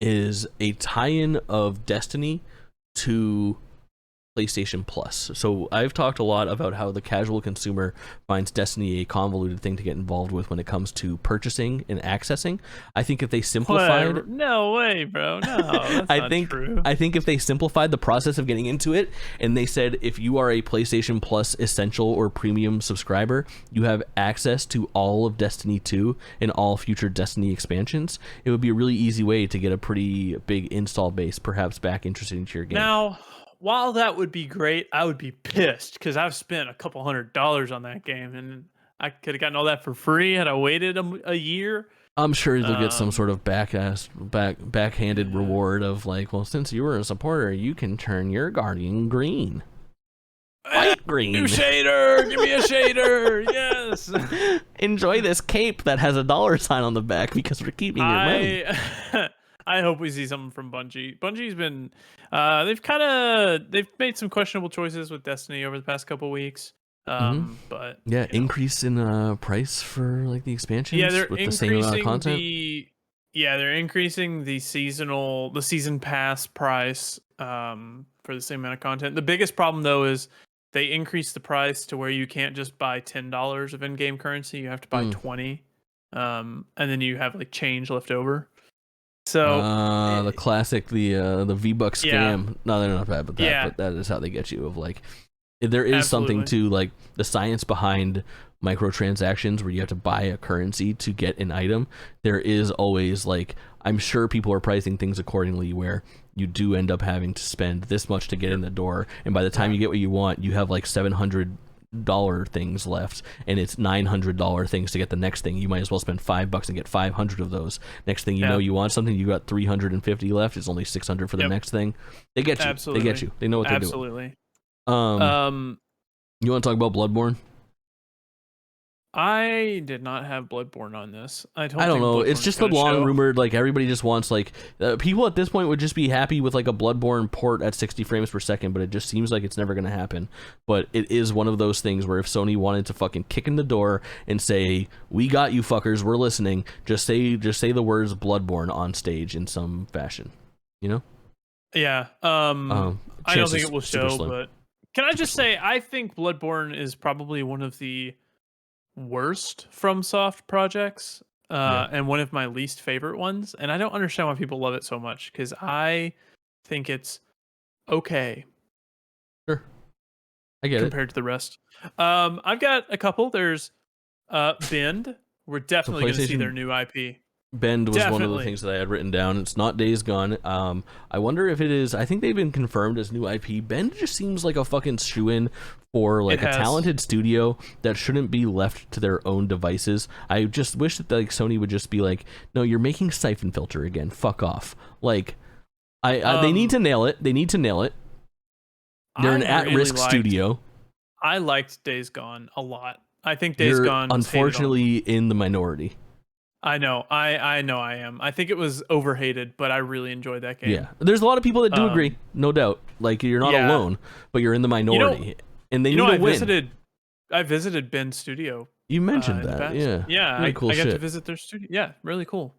is a tie-in of Destiny to PlayStation Plus. So I've talked a lot about how the casual consumer finds Destiny a convoluted thing to get involved with when it comes to purchasing and accessing. I think if they simplified... No way, bro. No, that's not true. I think if they simplified the process of getting into it, and they said if you are a PlayStation Plus Essential or Premium subscriber, you have access to all of Destiny 2 and all future Destiny expansions, it would be a really easy way to get a pretty big install base, perhaps back interested into your game. Now, while that would be great, I would be pissed because I've spent a couple $100 on that game, and I could have gotten all that for free had I waited a year. I'm sure they'll get some sort of backhanded reward of like, well, since you were a supporter, you can turn your Guardian green. Light green. New shader. Give me a shader. Yes. Enjoy this cape that has a $sign on the back because we're keeping your money. I hope we see something from Bungie. Bungie's been, they've made some questionable choices with Destiny over the past couple weeks. But yeah, increase in price for like the expansions. Yeah, they're with increasing the same amount of content. They're increasing the season pass price for the same amount of content. The biggest problem though is they increased the price to where you can't just buy $10 of in-game currency. You have to buy 20, and then you have like change left over. So the classic, the V-Buck scam. No, they're not bad, but that is how they get you. Of like, there is something to like the science behind microtransactions where you have to buy a currency to get an item. There is always like, I'm sure people are pricing things accordingly where you do end up having to spend this much to get in the door, and by the time you get what you want, you have like $700 things left, and it's $900 things to get the next thing. You might as well spend $5 and get 500 of those. Next thing you know, you want something, you got 350 left. It's only 600 for the next thing. They get you. Absolutely. They get you. They know what they're doing. Absolutely. You want to talk about Bloodborne? I did not have Bloodborne on this. I don't know. It's just the long rumored, like, everybody just wants, like, people at this point would just be happy with, like, a Bloodborne port at 60 frames per second, but it just seems like it's never going to happen. But it is one of those things where if Sony wanted to fucking kick in the door and say, we got you fuckers, we're listening, just say the words Bloodborne on stage in some fashion, you know? Yeah. I don't think it will show, but can I just say, I think Bloodborne is probably one of the worst FromSoft projects, and one of my least favorite ones, and I don't understand why people love it so much because I think it's okay. Sure, I get compared to the rest. I've got a couple. There's Bend. We're definitely going to see their new IP. Bend was one of the things that I had written down. It's not Days Gone. I wonder if it is. I think they've been confirmed as new IP. Bend just seems like a fucking shoe-in for like a talented studio that shouldn't be left to their own devices. I just wish that like Sony would just be like, no, you're making Siphon Filter again. Fuck off. Like, they need to nail it. They need to nail it. They're an at-risk studio. I liked Days Gone a lot. I think Days You're Gone was hated on. unfortunately in the minority. I know. I know I am. I think it was overhated, but I really enjoyed that game. Yeah, there's a lot of people that do agree, no doubt. Like you're not alone, but you're in the minority, and they need to win. I visited Ben's studio. You mentioned that, yeah. Yeah, really cool I got shit. to visit their studio. Yeah, really cool.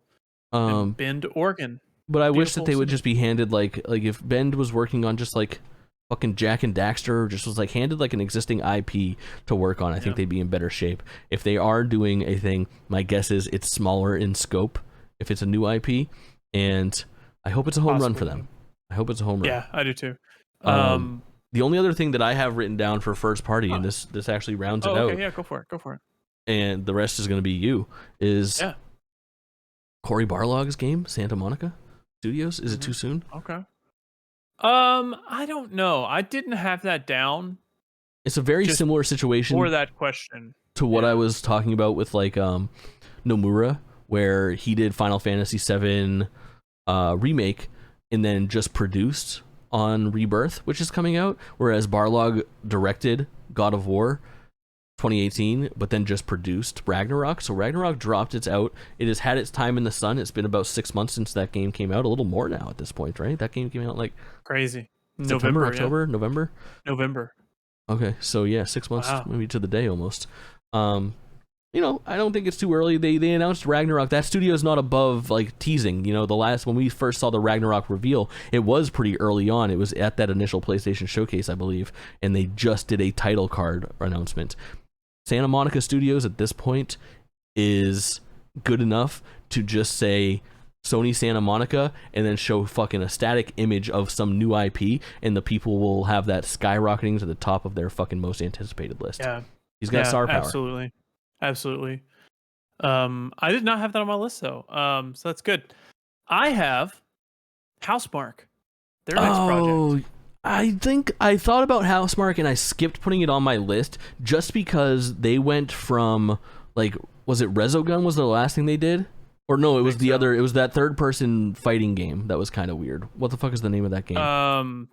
Um, Bend, Oregon. but I wish that they would just be handed like if Bend was working on just like fucking Jack and Daxter, or just was like handed like an existing IP to work on, I think they'd be in better shape. If they are doing a thing, my guess is it's smaller in scope if it's a new IP, and I hope it's a home run for them. I hope it's a home run. Yeah, I do too. The only other thing that I have written down for first party, and this actually rounds it out. Okay, yeah, go for it. And the rest is going to be you. Is Cory Barlog's game, Santa Monica Studios? Is it too soon? Okay. I don't know. I didn't have that down. It's a very similar situation for that question to what I was talking about with like Nomura, where he did Final Fantasy VII remake and then just produced on Rebirth, which is coming out, whereas Barlog directed God of War 2018, but then just produced Ragnarok. So Ragnarok dropped, it's out. It has had its time in the sun. It's been about 6 months since that game came out, a little more now at this point, right? That game came out like crazy. September, October, November? November. Okay, so yeah, 6 months, maybe to the day almost. You know, I don't think it's too early. They announced Ragnarok. That studio is not above like teasing. You know, the last when we first saw the Ragnarok reveal, it was pretty early on. It was at that initial PlayStation showcase, I believe, and they just did a title card announcement. Santa Monica Studios at this point is good enough to just say Sony Santa Monica and then show fucking a static image of some new IP, and the people will have that skyrocketing to the top of their fucking most anticipated list. Yeah, he's got star power. Absolutely. I did not have that on my list though. So that's good. I have Housemarque, their next project. I think I thought about Housemarque and I skipped putting it on my list just because they went from like, was it Resogun was the last thing they did? Or no, it was the other, it was that third person fighting game that was kind of weird. What the fuck is the name of that game?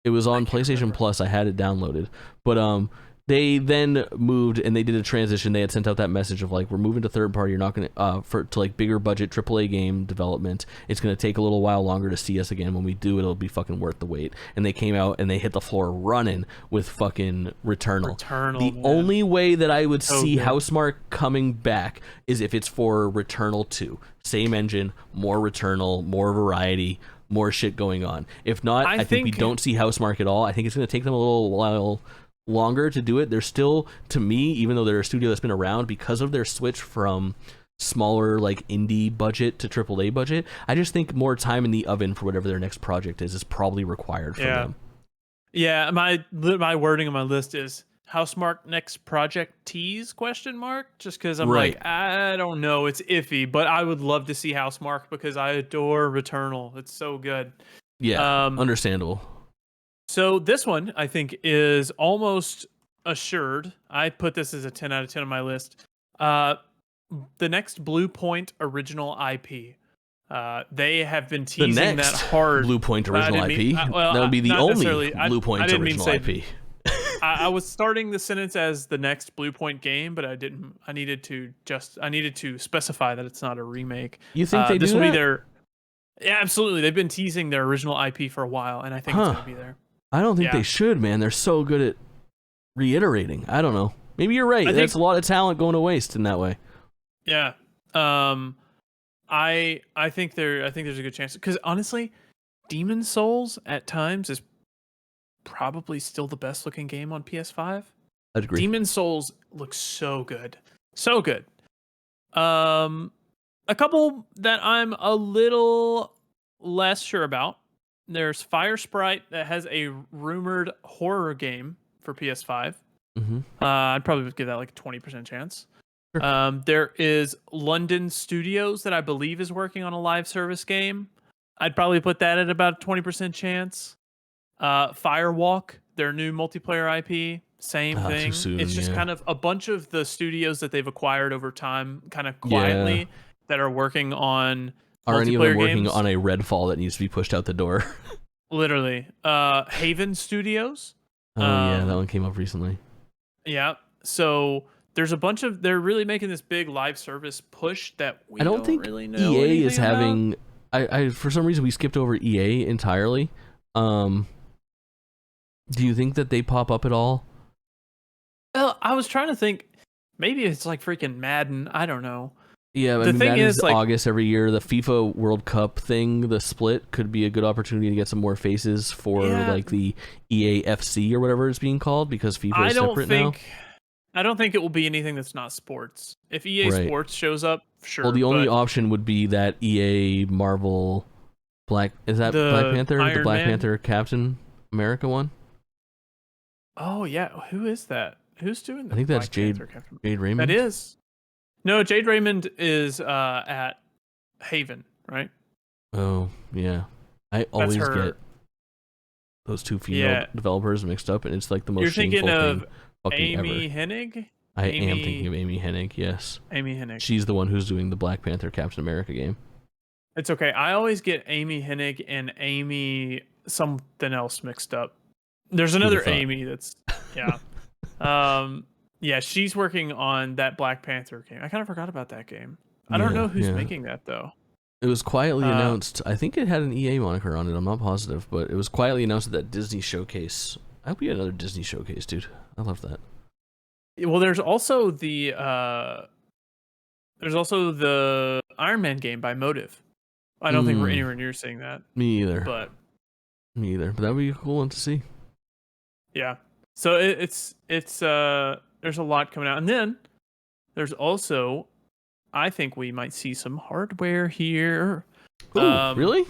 It was on PlayStation Plus. I had it downloaded. But they then moved and they did a transition. They had sent out that message of like, we're moving to third party. You're not going to like bigger budget AAA game development. It's going to take a little while longer to see us again. When we do, it'll be fucking worth the wait. And they came out and they hit the floor running with fucking Returnal. The only way that I would see Housemarque coming back is if it's for Returnal 2. Same engine, more Returnal, more variety, more shit going on. If not, I think we don't see Housemarque at all. I think it's going to take them a little while longer to do it. They're still, to me, even though they're a studio that's been around, because of their switch from smaller like indie budget to AAA budget, I just think more time in the oven for whatever their next project is probably required from them. Yeah, my wording on my list is Housemarque next project tease ? Just because I'm like, I don't know, it's iffy, but I would love to see Housemarque because I adore Returnal. It's so good. Yeah, understandable. So this one, I think, is almost assured. I put this as a 10 out of 10 on my list. The next Blue Point original IP. They have been teasing that hard. Blue Point original IP? That would be the only Blue Point original IP. I was starting the sentence as the next Blue Point game, but I didn't. I needed to specify that it's not a remake. You think this will be their? Yeah, absolutely. They've been teasing their original IP for a while, and I think it's going to be there. I don't think they should, man. They're so good at reiterating. I don't know. Maybe you're right. That's a lot of talent going to waste in that way. Yeah. I think there's a good chance, because honestly, Demon Souls at times is probably still the best looking game on PS5. I'd agree. Demon Souls looks so good. So good. A couple that I'm a little less sure about. There's Fire Sprite that has a rumored horror game for PS5. Mm-hmm. I'd probably give that like a 20% chance. Sure. There is London Studios that I believe is working on a live service game. I'd probably put that at about a 20% chance. Firewalk, their new multiplayer IP, same thing. Soon, it's just kind of a bunch of the studios that they've acquired over time, kind of quietly, that are working on. Are any of them working games. on a Redfall that needs to be pushed out the door? Literally. Haven Studios. Oh, yeah, that one came up recently. Yeah. So there's a bunch of they're really making this big live service push that we I don't don't think really know EA is anything about. having. I for some reason we skipped over EA entirely. Do you think that they pop up at all? Well, I was trying to think. Maybe it's like freaking Madden. I don't know. Yeah, I The mean thing that is is, like, August every year. The FIFA World Cup thing, the split could be a good opportunity to get some more faces for yeah, like the EAFC or whatever it's being called because FIFA I is don't separate now. think I don't think it will be anything that's not sports. If EA Right. Sports shows up, Well, sure. the only But option would be that EA Marvel Black. Is that Black the Panther? The Iron Black Man. Panther Captain America one? Oh yeah, who is that? Who's doing the I think that's Black Jade Panther Captain? Jade Raymond. That is. No, Jade Raymond is at Haven, right? Oh yeah, I That's always her. get those two female Yeah. developers mixed up, and it's like the most You're shameful thinking of thing fucking Amy ever. Hennig? I am thinking of Amy Hennig. Yes, Amy Hennig. she's the one who's doing the Black Panther Captain America game. It's okay. I always get Amy Hennig and Amy something else mixed up. There's another thought? Amy that's yeah. Yeah, she's working on that Black Panther game. I kind of forgot about that game. I don't Yeah, know who's yeah. making that though. It was quietly Uh, announced. I think it had an EA moniker on it. I'm not positive, but it was quietly announced at that Disney showcase. I hope we had another Disney showcase, dude. I love that. Well, there's also the Iron Man game by Motive. I don't think we're anywhere near seeing that, Me either. but Me either. But that would be a cool one to see. yeah. So it's there's a lot coming out, and then there's also, I think we might see some hardware here. Ooh, really?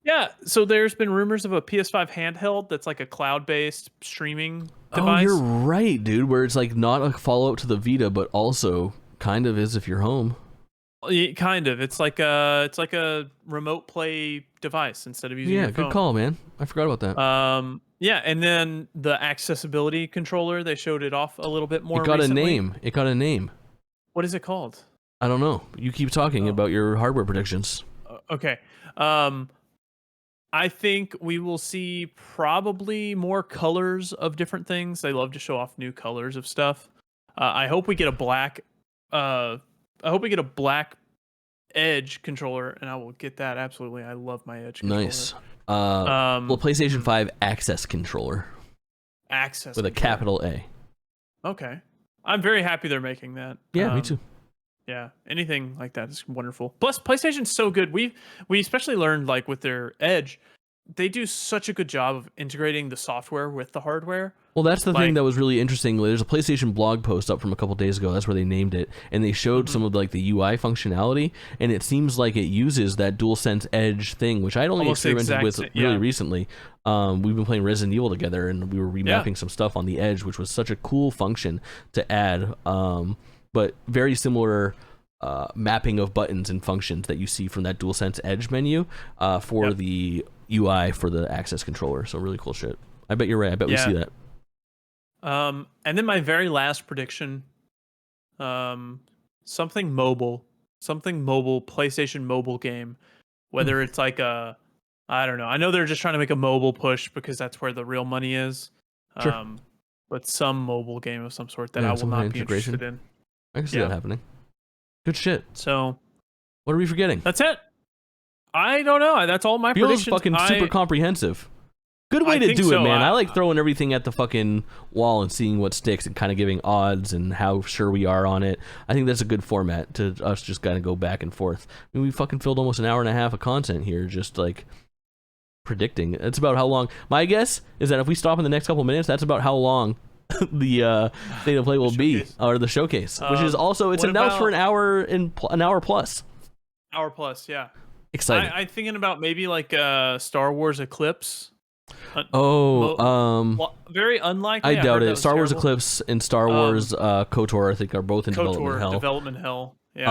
Yeah. So there's been rumors of a PS5 handheld that's like a cloud-based streaming device. Oh, you're right, dude. Where it's like not a follow-up to the Vita, but also kind of is if you're home. Yeah, kind of. It's like a remote play device instead of using your phone. Good call, man. I forgot about that. Yeah, and then the accessibility controller, they showed it off a little bit more. It got recently. a name. It got a name. What is it called? I don't know. You keep talking about your hardware predictions. Okay. I think we will see probably more colors of different things. They love to show off new colors of stuff. I hope we get a black. I hope we get a black Edge controller, and I will get that absolutely. I love my Edge controller. Nice. Well, PlayStation 5 Access controller Access with a capital A. Okay, I'm very happy they're making that. Yeah, me too. Yeah, anything like that is wonderful. Plus, PlayStation's so good. We especially learned like with their Edge, they do such a good job of integrating the software with the hardware. Well, that's the thing that was really interesting. There's a PlayStation blog post up from a couple days ago. That's where they named it, and they showed some of like the UI functionality, and it seems like it uses that DualSense Edge thing, which I'd only experimented with really recently. We've been playing Resident Evil together, and we were remapping some stuff on the Edge, which was such a cool function to add. But very similar mapping of buttons and functions that you see from that DualSense Edge menu for the UI for the Access controller. So really cool shit. I bet you're right. I bet we see that. And then my very last prediction, something mobile, PlayStation mobile game, whether it's like I don't know. I know they're just trying to make a mobile push because that's where the real money is. Sure. But some mobile game of some sort that I will not be interested in. I can see that happening. Good shit. So, what are we forgetting? That's it. I don't know. That's all my predictions. Feels fucking super comprehensive. Good way to do it, man. I like throwing everything at the fucking wall and seeing what sticks and kind of giving odds and how sure we are on it. I think that's a good format to us just kind of go back and forth. I mean, we fucking filled almost an hour and a half of content here just like predicting. It's about how long. My guess is that if we stop in the next couple minutes, that's about how long the State of Play will be, or the showcase, which is also, it's announced for an hour plus. Hour plus, yeah. Exciting. I'm thinking about maybe like Star Wars Eclipse. Very unlikely. I doubt it. Star Wars Eclipse and Star Wars KOTOR, I think, are both in development hell. Yeah.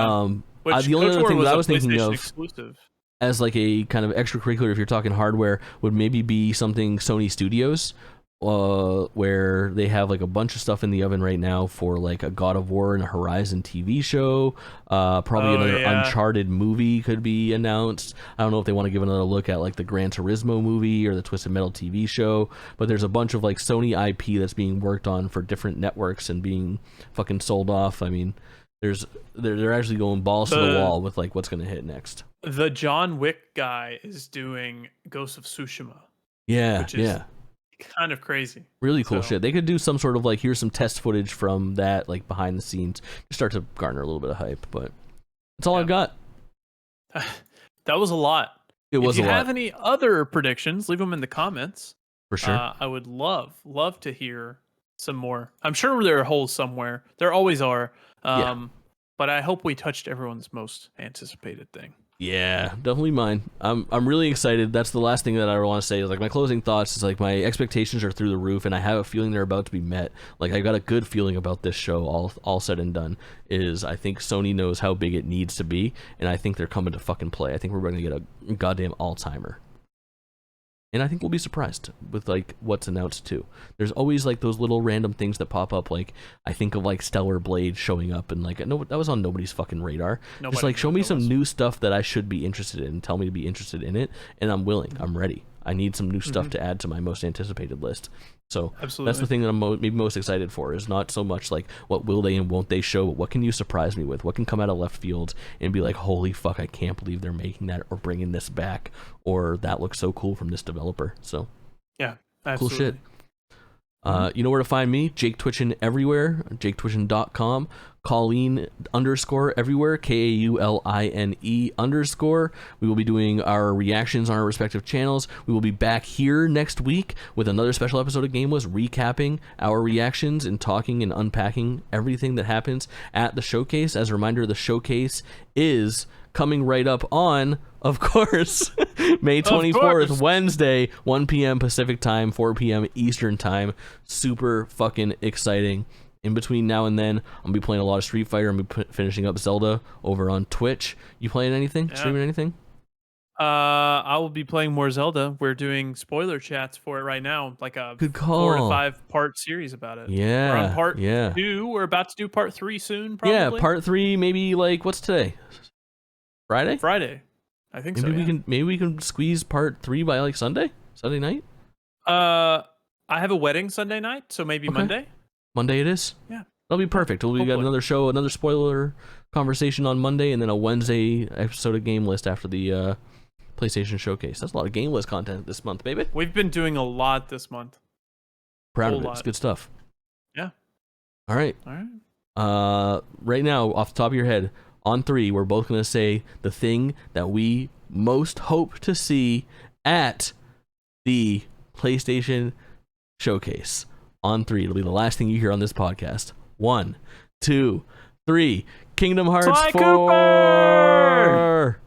The only other thing that I was thinking of exclusive. As like a kind of extracurricular, if you're talking hardware, would maybe be something Sony Studios. where they have like a bunch of stuff in the oven right now for like a God of War and a Horizon TV show. Probably another Uncharted movie could be announced. I don't know if they want to give another look at like the Gran Turismo movie or the Twisted Metal TV show, but there's a bunch of like Sony IP that's being worked on for different networks and being fucking sold off. I mean, they're actually going balls to the wall with like what's going to hit next. The John Wick guy is doing Ghost of Tsushima. Yeah, which is kind of crazy. Really cool shit. They could do some sort of like, here's some test footage from that, like behind the scenes, to start to garner a little bit of hype. But that's all I've got. That was a lot. It was a lot. If you have any other predictions, leave them in the comments. For sure. I would love to hear some more. I'm sure there are holes somewhere. There always are. But I hope we touched everyone's most anticipated thing. Yeah, definitely mine. I'm really excited. That's the last thing that I want to say. Is like my closing thoughts is like my expectations are through the roof, and I have a feeling they're about to be met. Like I got a good feeling about this show. All said and done, is I think Sony knows how big it needs to be, and I think they're coming to fucking play. I think we're going to get a goddamn all-timer. And I think we'll be surprised with like what's announced too. There's always like those little random things that pop up. Like I think of like Stellar Blade showing up, and like no, that was on nobody's fucking radar. Just like show me some new stuff that I should be interested in. Tell me to be interested in it, and I'm willing. I'm ready. I need some new stuff to add to my most anticipated list. So that's the thing that I'm maybe most excited for, is not so much like what will they and won't they show, but what can you surprise me with? What can come out of left field and be like, holy fuck, I can't believe they're making that or bringing this back, or that looks so cool from this developer. So yeah, absolutely. Cool shit. You know where to find me, Jake Twitchin everywhere, jaketwitchin.com. Kaulin _ everywhere, KAULINE _. We will be doing our reactions on our respective channels. We will be back here next week with another special episode of GameList, recapping our reactions and talking and unpacking everything that happens at the showcase. As a reminder, the showcase is coming right up on, of course, May 24th, Wednesday, 1 p.m. Pacific time, 4 p.m. Eastern time. Super fucking exciting. In between now and then, I'm going to be playing a lot of Street Fighter. I'm going to be finishing up Zelda over on Twitch. You playing anything? Yeah. Streaming anything? I will be playing more Zelda. We're doing spoiler chats for it right now, like a Good call. 4 to 5 part series about it. Yeah. We're on part 2. We're about to do part 3 soon, probably. Yeah, part 3, maybe like, what's today? Friday? I think maybe so, maybe we can squeeze part 3 by like Sunday night? I have a wedding Sunday night, so maybe Monday. Monday it is? Yeah. That'll be perfect. We got another show, another spoiler conversation on Monday, and then a Wednesday episode of GameList after the PlayStation Showcase. That's a lot of GameList content this month, baby. We've been doing a lot this month. Proud of it. It's good stuff. Yeah. All right. Right now, off the top of your head, on 3, we're both going to say the thing that we most hope to see at the PlayStation Showcase. On 3, it'll be the last thing you hear on this podcast. 1, 2, 3. Kingdom Hearts 4.